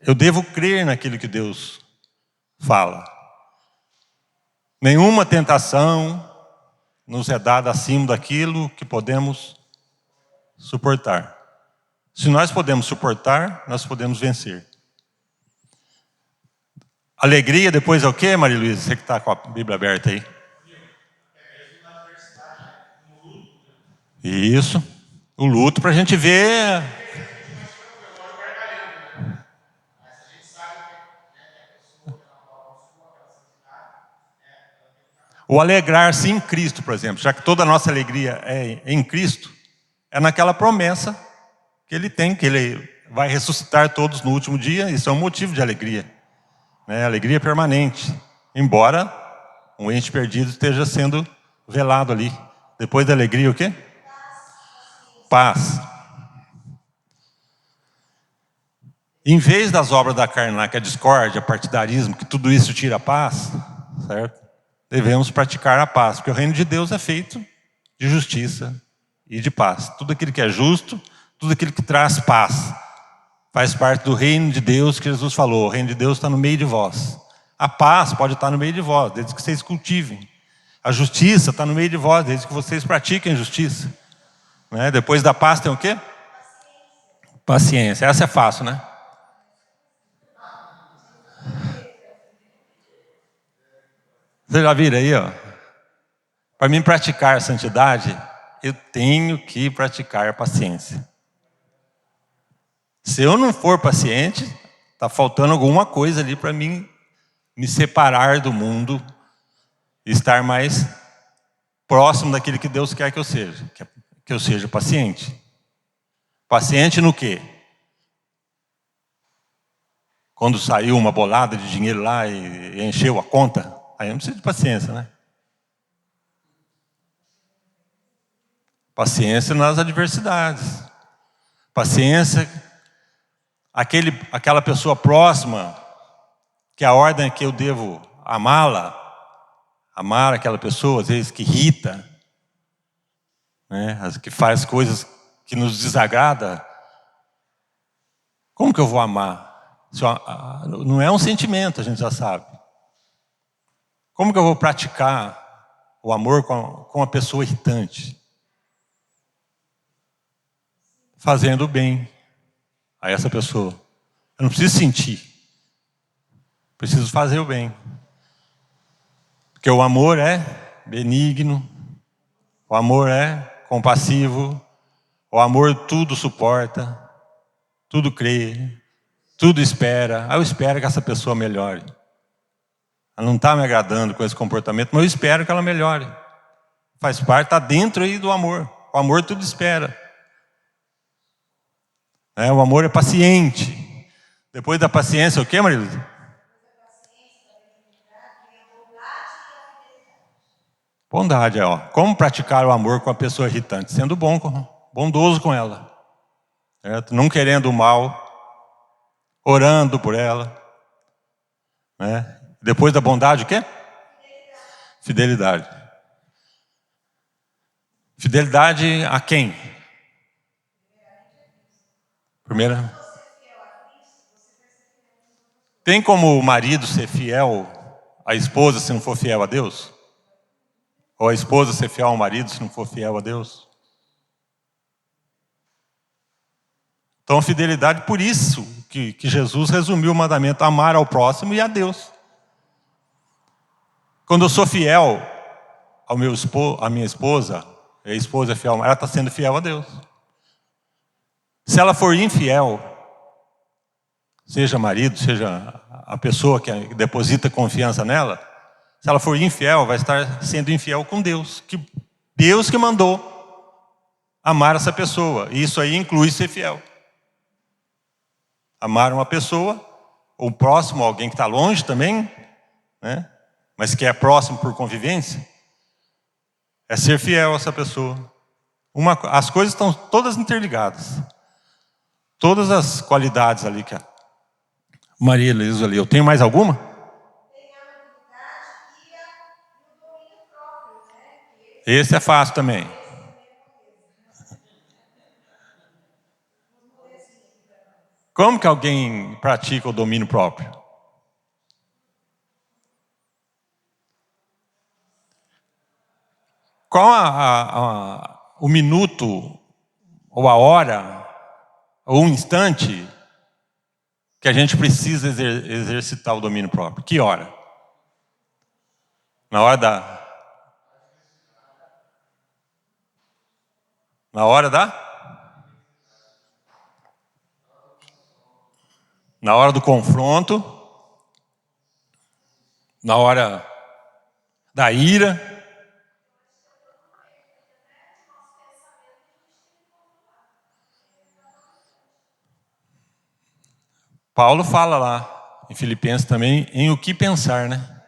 eu devo crer naquilo que Deus fala. Nenhuma tentação nos é dada acima daquilo que podemos suportar. Se nós podemos suportar, nós podemos vencer. Alegria depois é o quê, Maria Luísa? Você que está com a Bíblia aberta aí. Isso. O luto para a gente ver. O alegrar-se em Cristo, por exemplo, já que toda a nossa alegria é em Cristo, é naquela promessa que Ele tem, que Ele vai ressuscitar todos no último dia. Isso é um motivo de alegria, né? Alegria permanente, embora um ente perdido esteja sendo velado ali. Depois da alegria, o quê? Paz. Em vez das obras da carne lá, que é a discórdia, partidarismo, que tudo isso tira a paz, certo? Devemos praticar a paz, porque o reino de Deus é feito de justiça e de paz. Tudo aquilo que é justo, tudo aquilo que traz paz, faz parte do reino de Deus que Jesus falou. O reino de Deus está no meio de vós. A paz pode estar no meio de vós, desde que vocês cultivem. A justiça está no meio de vós, desde que vocês pratiquem justiça. Né? Depois da paz tem o quê? Paciência. Essa é fácil, né? Você já viram aí, ó? Para mim praticar a santidade, eu tenho que praticar a paciência. Se eu não for paciente, está faltando alguma coisa ali para mim me separar do mundo e estar mais próximo daquilo que Deus quer que eu seja. Que eu seja paciente. Paciente no quê? Quando saiu uma bolada de dinheiro lá e encheu a conta, aí não precisa de paciência, né? Paciência nas adversidades. Paciência, aquela pessoa próxima, que a ordem é que eu devo amá-la, amar aquela pessoa, às vezes que irrita, né? Que faz coisas que nos desagrada. Como que eu vou amar? Não é um sentimento, a gente já sabe. Como que eu vou praticar o amor com uma pessoa irritante? Fazendo o bem a essa pessoa. Eu não preciso sentir. Preciso fazer o bem. Porque o amor é benigno. O amor é compassivo. O amor tudo suporta. Tudo crê. Tudo espera. Eu espero que essa pessoa melhore. Ela não está me agradando com esse comportamento, mas eu espero que ela melhore. Faz parte, está dentro aí do amor. O amor tudo espera. O amor é paciente. Depois da paciência, o que, Marilda? Bondade, ó. Como praticar o amor com a pessoa irritante? Sendo bondoso com ela. Certo? Não querendo o mal. Orando por ela. Né? Depois da bondade, o quê? Fidelidade. Fidelidade a quem? Primeira. Tem como o marido ser fiel à esposa se não for fiel a Deus? Ou a esposa ser fiel ao marido se não for fiel a Deus? Então, a fidelidade, por isso que Jesus resumiu o mandamento: amar ao próximo e a Deus. Quando eu sou fiel à minha esposa, a esposa é fiel, ela está sendo fiel a Deus. Se ela for infiel, seja marido, seja a pessoa que deposita confiança nela, se ela for infiel, vai estar sendo infiel com Deus. Deus que mandou amar essa pessoa. E isso aí inclui ser fiel. Amar uma pessoa, ou próximo, alguém que está longe também, né? Mas que é próximo por convivência, é ser fiel a essa pessoa. As coisas estão todas interligadas. Todas as qualidades ali que a Maria Elisa ali. Eu tenho mais alguma? Esse é fácil também. Como que alguém pratica o domínio próprio? Qual o minuto, ou a hora, ou um instante que a gente precisa exercitar o domínio próprio? Que hora? Na hora da... Na hora do confronto, na hora da ira. Paulo fala lá, em Filipenses também, em o que pensar, né?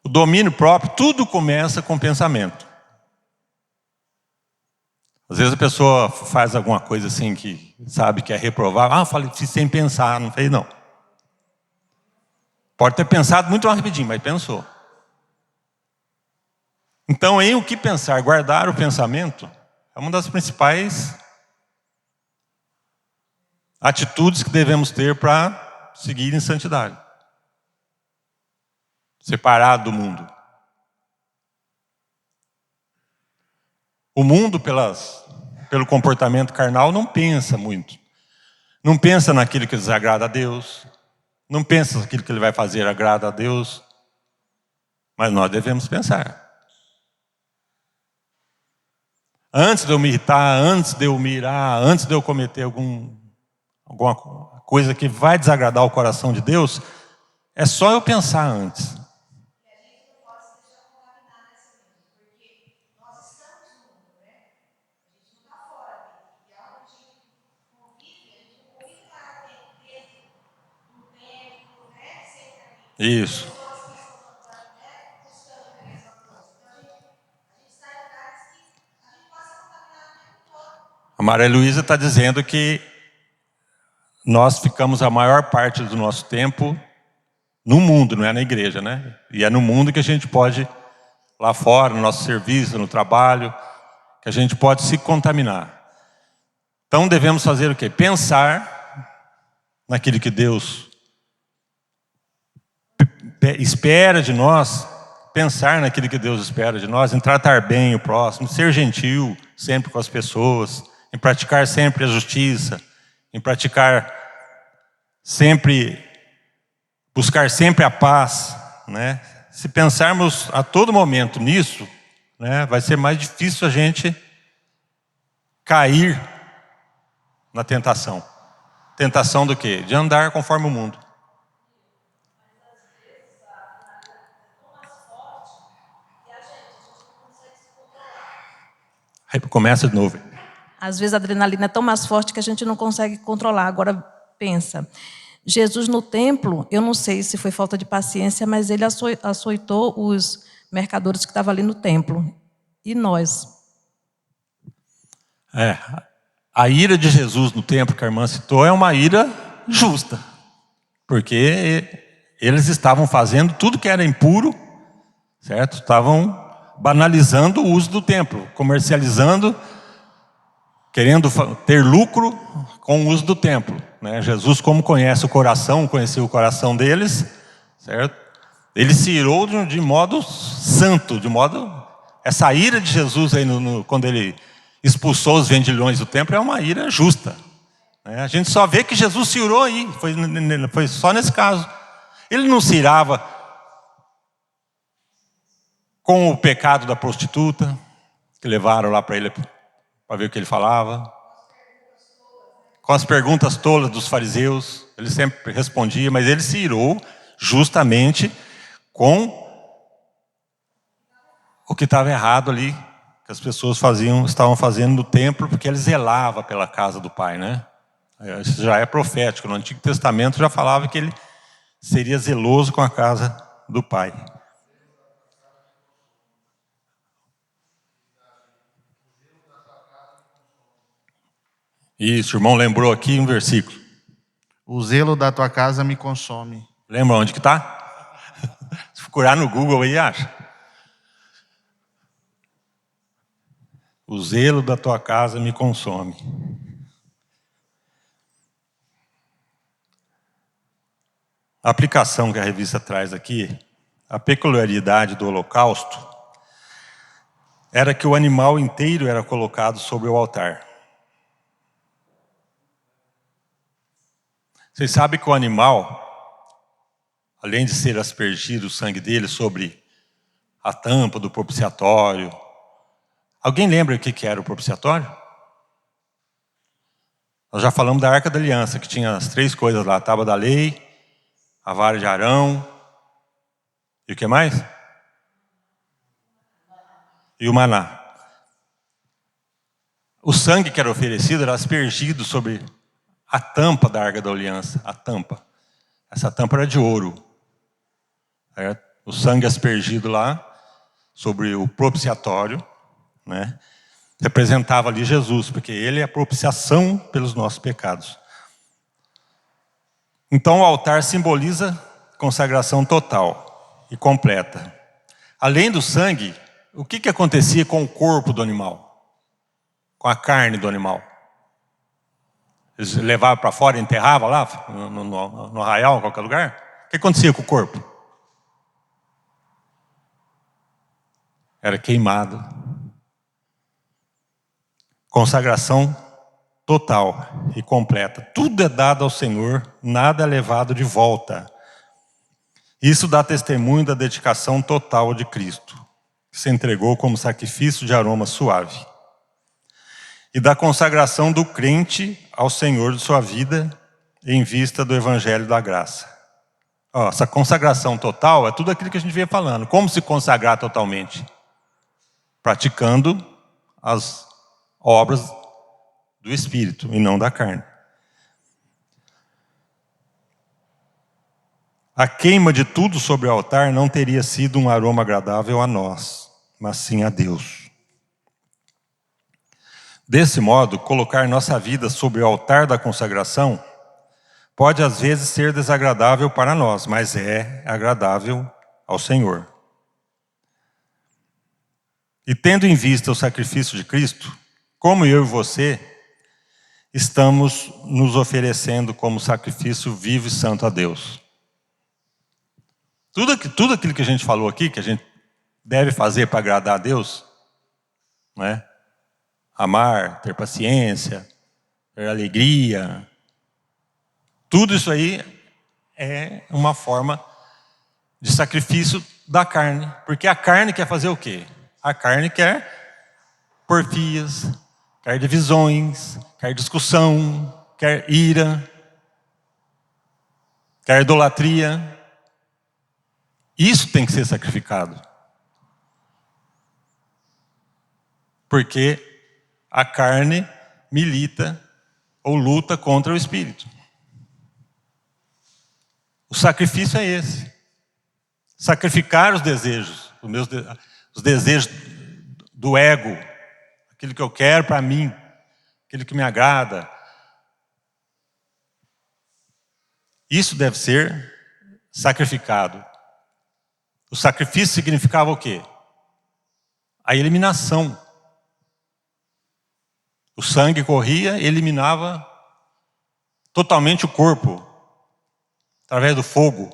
O domínio próprio, tudo começa com pensamento. Às vezes a pessoa faz alguma coisa assim que sabe que é reprovável. Eu falei sem pensar, não fez não. Pode ter pensado muito mais rapidinho, mas pensou. Então, em o que pensar, guardar o pensamento, é uma das principais atitudes que devemos ter para seguir em santidade. Separado do mundo. O mundo, pelo comportamento carnal, não pensa muito. Não pensa naquilo que desagrada a Deus. Não pensa naquilo que ele vai fazer agrada a Deus. Mas nós devemos pensar. Antes de eu me irritar, antes de eu me irar, antes de eu cometer alguma coisa que vai desagradar o coração de Deus, é só eu pensar antes. Isso. A Maria Luísa está dizendo que nós ficamos a maior parte do nosso tempo no mundo, não é na igreja, né? E é no mundo que a gente pode, lá fora, no nosso serviço, no trabalho, que a gente pode se contaminar. Então devemos fazer o quê? Pensar naquilo que Deus espera de nós, pensar naquilo que Deus espera de nós, em tratar bem o próximo, ser gentil sempre com as pessoas, em praticar sempre a justiça, em praticar sempre, buscar sempre a paz, né? Se pensarmos a todo momento nisso, né, vai ser mais difícil a gente cair na tentação. Tentação do quê? De andar conforme o mundo. Começa de novo. Às vezes a adrenalina é tão mais forte que a gente não consegue controlar. Agora, pensa. Jesus no templo, eu não sei se foi falta de paciência, mas ele açoitou os mercadores que estavam ali no templo. E nós? A ira de Jesus no templo, que a irmã citou, é uma ira justa. Porque eles estavam fazendo tudo que era impuro, certo? Estavam banalizando o uso do templo, comercializando, querendo ter lucro com o uso do templo, né? Jesus, como conhece o coração, conhecia o coração deles, certo? Ele se irou de modo santo, de modo... Essa ira de Jesus aí quando ele expulsou os vendilhões do templo é uma ira justa, né? A gente só vê que Jesus se irou aí, foi só nesse caso. Ele não se irava com o pecado da prostituta, que levaram lá para ele para ver o que ele falava, com as perguntas tolas dos fariseus, ele sempre respondia, mas ele se irou justamente com o que estava errado ali, que as pessoas estavam fazendo no templo, porque ele zelava pela casa do Pai, né? Isso já é profético, no Antigo Testamento já falava que ele seria zeloso com a casa do Pai. Isso, o irmão lembrou aqui um versículo. O zelo da tua casa me consome. Lembra onde que está? Se procurar no Google aí, acha. O zelo da tua casa me consome. A aplicação que a revista traz aqui, a peculiaridade do holocausto, era que o animal inteiro era colocado sobre o altar. Vocês sabem que o animal, além de ser aspergido o sangue dele sobre a tampa do propiciatório... Alguém lembra o que era o propiciatório? Nós já falamos da Arca da Aliança, que tinha as 3 coisas lá, a tábua da lei, a vara de Arão, e o que mais? E o maná. O sangue que era oferecido era aspergido sobre a tampa da Arca da Aliança, a tampa. Essa tampa era de ouro. O sangue aspergido lá sobre o propiciatório, né? Representava ali Jesus, porque ele é a propiciação pelos nossos pecados. Então o altar simboliza consagração total e completa. Além do sangue, o que acontecia com o corpo do animal? Com a carne do animal? Eles levavam para fora e enterravam lá, no arraial, em qualquer lugar? O que acontecia com o corpo? Era queimado. Consagração total e completa. Tudo é dado ao Senhor, nada é levado de volta. Isso dá testemunho da dedicação total de Cristo, que se entregou como sacrifício de aroma suave. e da consagração do crente ao Senhor de sua vida em vista do Evangelho da Graça. Ó, essa consagração total é tudo aquilo que a gente vinha falando. Como se consagrar totalmente? Praticando as obras do Espírito e não da carne. A queima de tudo sobre o altar não teria sido um aroma agradável a nós, mas sim a Deus. Desse modo, colocar nossa vida sobre o altar da consagração pode às vezes ser desagradável para nós, mas é agradável ao Senhor. E tendo em vista o sacrifício de Cristo, como eu e você, estamos nos oferecendo como sacrifício vivo e santo a Deus. Tudo aquilo que a gente falou aqui, que a gente deve fazer para agradar a Deus, né? Amar, ter paciência, ter alegria, tudo isso aí é uma forma de sacrifício da carne. Porque a carne quer fazer o quê? A carne quer porfias, quer divisões, quer discussão, quer ira, quer idolatria. Isso tem que ser sacrificado. Porque a carne milita ou luta contra o Espírito. O sacrifício é esse. Sacrificar os desejos, os desejos do ego, aquilo que eu quero para mim, aquilo que me agrada. Isso deve ser sacrificado. O sacrifício significava o quê? A eliminação. O sangue corria, eliminava totalmente o corpo, através do fogo.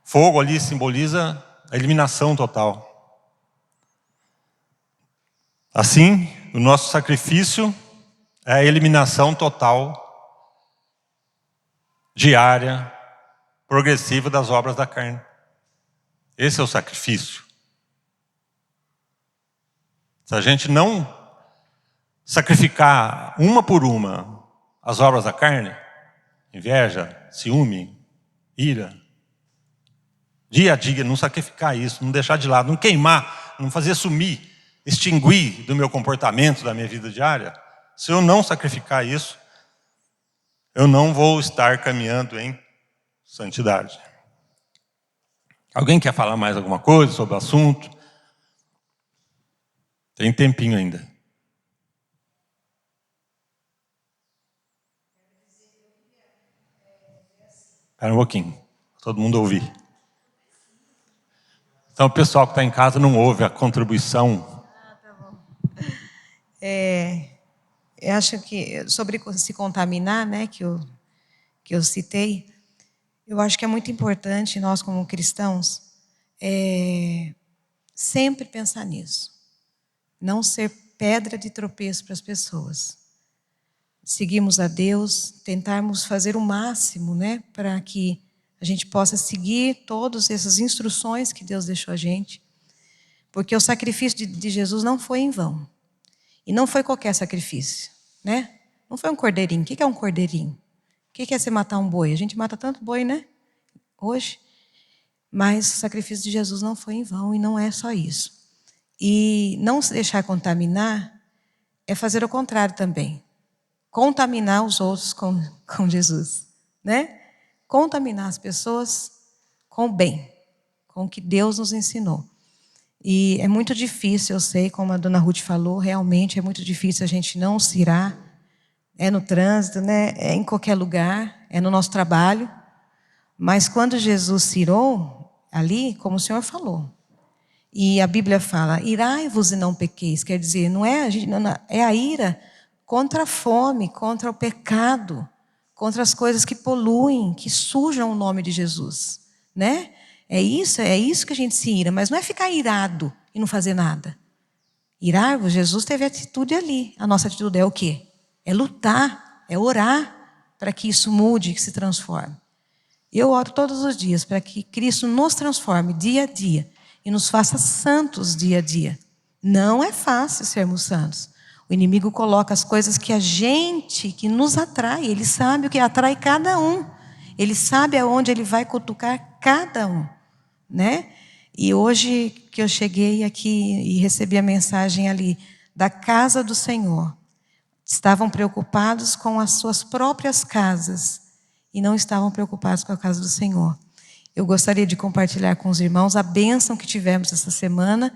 Fogo ali simboliza a eliminação total. Assim, o nosso sacrifício é a eliminação total, diária, progressiva das obras da carne. Esse é o sacrifício. Se a gente não sacrificar uma por uma as obras da carne, inveja, ciúme, ira, dia a dia, não sacrificar isso, não deixar de lado, não queimar, não fazer sumir, extinguir do meu comportamento, da minha vida diária, se eu não sacrificar isso, eu não vou estar caminhando em santidade. Alguém quer falar mais alguma coisa sobre o assunto? Tem tempinho ainda. Espera um pouquinho, todo mundo ouvir. Então o pessoal que está em casa não ouve a contribuição. Tá bom. Eu acho que sobre se contaminar, né, que eu citei, eu acho que é muito importante nós como cristãos sempre pensar nisso. Não ser pedra de tropeço para as pessoas. Seguirmos a Deus, tentarmos fazer o máximo, né, para que a gente possa seguir todas essas instruções que Deus deixou a gente. Porque o sacrifício de Jesus não foi em vão. E não foi qualquer sacrifício, né? Não foi um cordeirinho. O que é um cordeirinho? O que é você matar um boi? A gente mata tanto boi, né? Hoje. Mas o sacrifício de Jesus não foi em vão e não é só isso. E não se deixar contaminar é fazer o contrário também. Contaminar os outros com Jesus, né? Contaminar as pessoas com o bem, com o que Deus nos ensinou. E é muito difícil, eu sei, como a dona Ruth falou, realmente é muito difícil a gente não se irar. É no trânsito, né? É em qualquer lugar, é no nosso trabalho. Mas quando Jesus se irou, ali, como o Senhor falou, e a Bíblia fala, irai-vos e não pequeis, quer dizer, é a ira contra a fome, contra o pecado, contra as coisas que poluem, que sujam o nome de Jesus, né? É isso que a gente se ira, mas não é ficar irado e não fazer nada. Irar-vos, Jesus teve atitude ali. A nossa atitude é o quê? É lutar, é orar para que isso mude, que se transforme. Eu oro todos os dias para que Cristo nos transforme dia a dia e nos faça santos dia a dia. Não é fácil sermos santos. O inimigo coloca as coisas que nos atrai. Ele sabe o que atrai cada um. Ele sabe aonde ele vai cutucar cada um, né? E hoje que eu cheguei aqui e recebi a mensagem ali da casa do Senhor, estavam preocupados com as suas próprias casas e não estavam preocupados com a casa do Senhor. Eu gostaria de compartilhar com os irmãos a bênção que tivemos essa semana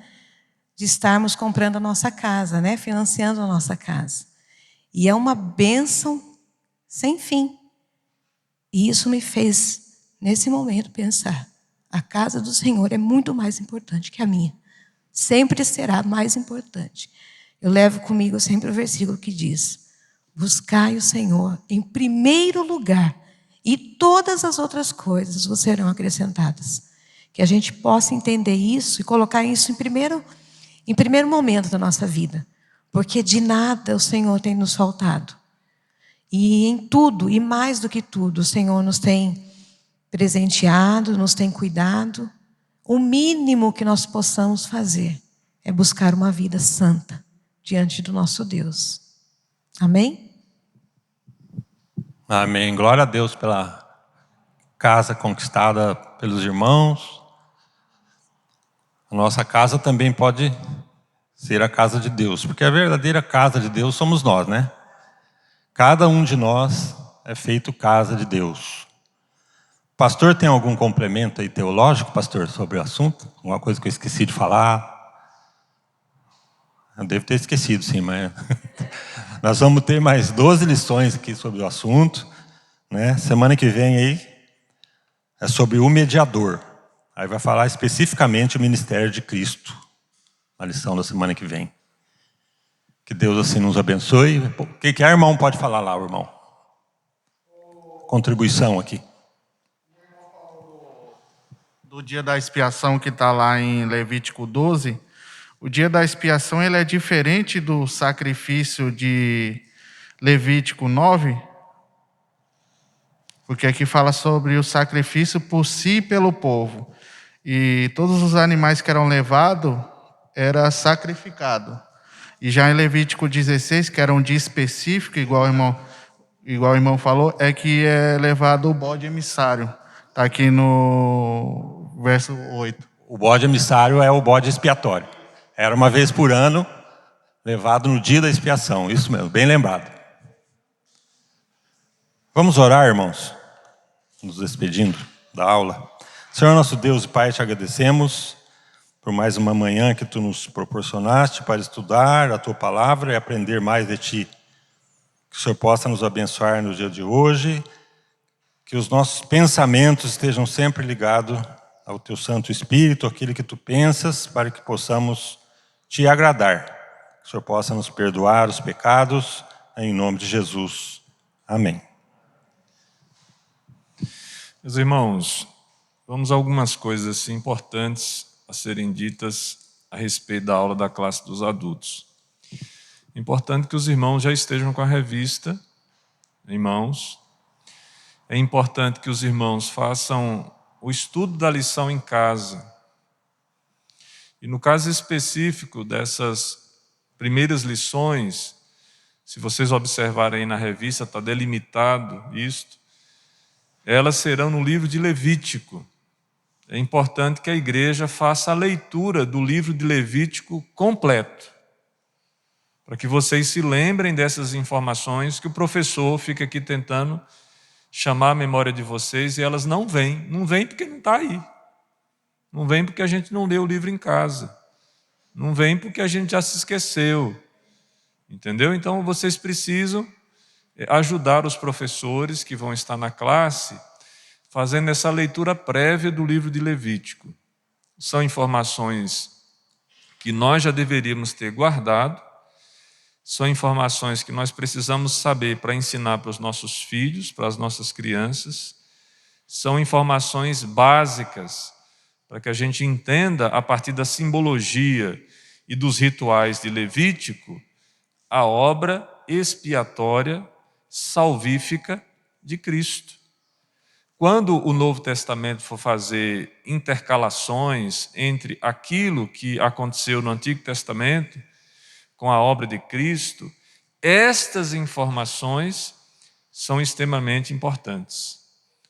de estarmos comprando a nossa casa, né? Financiando a nossa casa. E é uma bênção sem fim. E isso me fez, nesse momento, pensar: a casa do Senhor é muito mais importante que a minha. Sempre será mais importante. Eu levo comigo sempre o versículo que diz: buscai o Senhor em primeiro lugar, e todas as outras coisas vos serão acrescentadas. Que a gente possa entender isso e colocar isso em primeiro momento da nossa vida. Porque de nada o Senhor tem nos faltado. E em tudo, e mais do que tudo, o Senhor nos tem presenteado, nos tem cuidado. O mínimo que nós possamos fazer é buscar uma vida santa diante do nosso Deus. Amém? Amém. Glória a Deus pela casa conquistada pelos irmãos. A nossa casa também pode ser a casa de Deus, porque a verdadeira casa de Deus somos nós, né? Cada um de nós é feito casa de Deus. Pastor, tem algum complemento aí teológico, pastor, sobre o assunto? Alguma coisa que eu esqueci de falar? Eu devo ter esquecido, sim, mas nós vamos ter mais 12 lições aqui sobre o assunto, né? Semana que vem aí é sobre o mediador. Aí vai falar especificamente o ministério de Cristo, a lição da semana que vem. Que Deus assim nos abençoe. O que é, irmão? Pode falar lá, irmão. Contribuição aqui. Do dia da expiação que está lá em Levítico 12, o dia da expiação ele é diferente do sacrifício de Levítico 9, porque aqui fala sobre o sacrifício por si e pelo povo. E todos os animais que eram levados era sacrificado. E já em Levítico 16, que era um dia específico, igual o irmão falou, é que é levado o bode emissário. Está aqui no verso 8. O bode emissário é o bode expiatório. Era uma vez por ano, levado no dia da expiação. Isso mesmo, bem lembrado. Vamos orar, irmãos, nos despedindo da aula. Senhor nosso Deus e Pai, te agradecemos por mais uma manhã que Tu nos proporcionaste para estudar a Tua palavra e aprender mais de Ti. Que o Senhor possa nos abençoar no dia de hoje, que os nossos pensamentos estejam sempre ligados ao Teu Santo Espírito, aquilo que Tu pensas, para que possamos Te agradar. Que o Senhor possa nos perdoar os pecados, em nome de Jesus. Amém. Meus irmãos, vamos a algumas coisas assim, importantes a serem ditas a respeito da aula da classe dos adultos. Importante que os irmãos já estejam com a revista em mãos. É importante que os irmãos façam o estudo da lição em casa. E no caso específico dessas primeiras lições, se vocês observarem aí na revista, está delimitado isto, elas serão no livro de Levítico. É importante que a igreja faça a leitura do livro de Levítico completo, para que vocês se lembrem dessas informações que o professor fica aqui tentando chamar a memória de vocês e elas não vêm. Não vêm porque não está aí. Não vem porque a gente não leu o livro em casa. Não vem porque a gente já se esqueceu. Entendeu? Então vocês precisam ajudar os professores que vão estar na classe fazendo essa leitura prévia do livro de Levítico. São informações que nós já deveríamos ter guardado, são informações que nós precisamos saber para ensinar para os nossos filhos, para as nossas crianças, são informações básicas para que a gente entenda, a partir da simbologia e dos rituais de Levítico, a obra expiatória, salvífica de Cristo. Quando o Novo Testamento for fazer intercalações entre aquilo que aconteceu no Antigo Testamento com a obra de Cristo, estas informações são extremamente importantes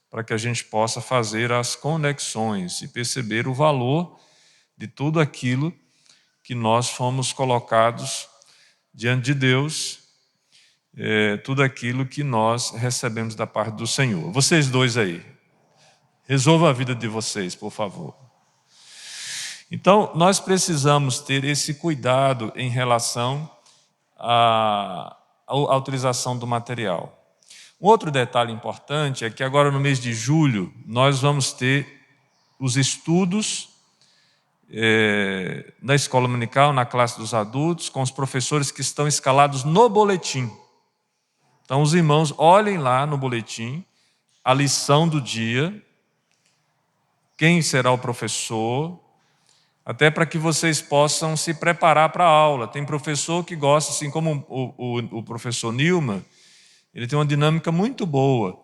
para que a gente possa fazer as conexões e perceber o valor de tudo aquilo que nós fomos colocados diante de Deus, tudo aquilo que nós recebemos da parte do Senhor. Vocês dois aí, resolva a vida de vocês, por favor. Então, nós precisamos ter esse cuidado em relação à utilização do material. Um outro detalhe importante é que agora no mês de julho nós vamos ter os estudos na escola dominical, na classe dos adultos, com os professores que estão escalados no boletim. Então os irmãos olhem lá no boletim a lição do dia, quem será o professor, até para que vocês possam se preparar para a aula. Tem professor que gosta, assim como o professor Nilma, ele tem uma dinâmica muito boa,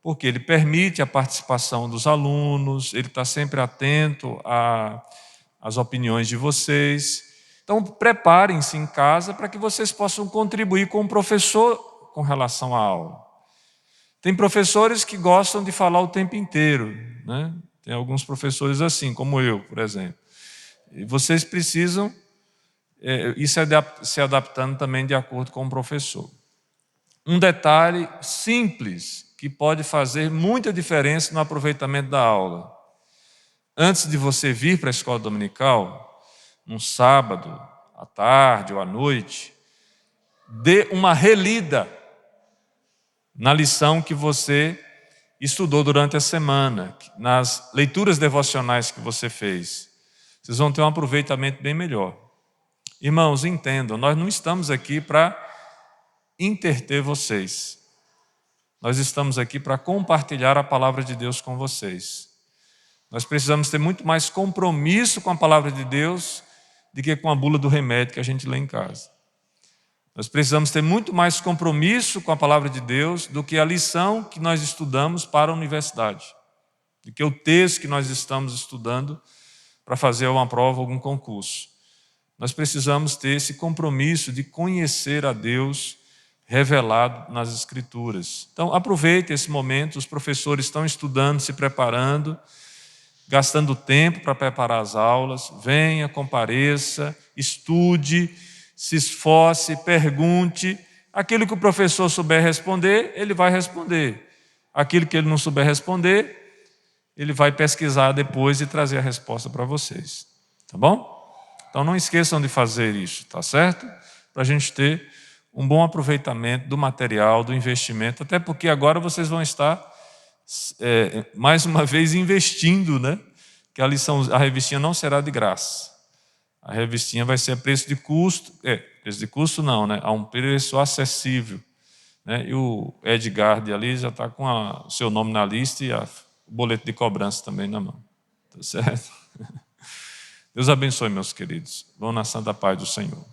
porque ele permite a participação dos alunos, ele está sempre atento às opiniões de vocês. Então, preparem-se em casa para que vocês possam contribuir com o professor com relação à aula. Tem professores que gostam de falar o tempo inteiro, né? Tem alguns professores assim, como eu, por exemplo. E vocês precisam ir se adaptando também de acordo com o professor. Um detalhe simples que pode fazer muita diferença no aproveitamento da aula. Antes de você vir para a escola dominical, num sábado, à tarde ou à noite, dê uma relida na lição que você estudou durante a semana, nas leituras devocionais que você fez. Vocês vão ter um aproveitamento bem melhor. Irmãos, entendam, nós não estamos aqui para interter vocês. Nós estamos aqui para compartilhar a palavra de Deus com vocês. Nós precisamos ter muito mais compromisso com a palavra de Deus do que com a bula do remédio que a gente lê em casa. Nós precisamos ter muito mais compromisso com a palavra de Deus do que a lição que nós estudamos para a universidade, do que o texto que nós estamos estudando para fazer uma prova ou algum concurso. Nós precisamos ter esse compromisso de conhecer a Deus revelado nas Escrituras. Então, aproveite esse momento, os professores estão estudando, se preparando, gastando tempo para preparar as aulas. Venha, compareça, estude, se esforce, pergunte. Aquilo que o professor souber responder, ele vai responder. Aquilo que ele não souber responder, ele vai pesquisar depois e trazer a resposta para vocês. Tá bom? Então não esqueçam de fazer isso, tá certo? Para a gente ter um bom aproveitamento do material, do investimento, até porque agora vocês vão estar, mais uma vez, investindo, né? Que a revistinha não será de graça. A revistinha vai ser a preço de custo, preço de custo não, né? A um preço acessível. Né? E o Edgar ali já está com o seu nome na lista e o boleto de cobrança também na mão. Tá certo? Deus abençoe, meus queridos. Vão na santa paz do Senhor.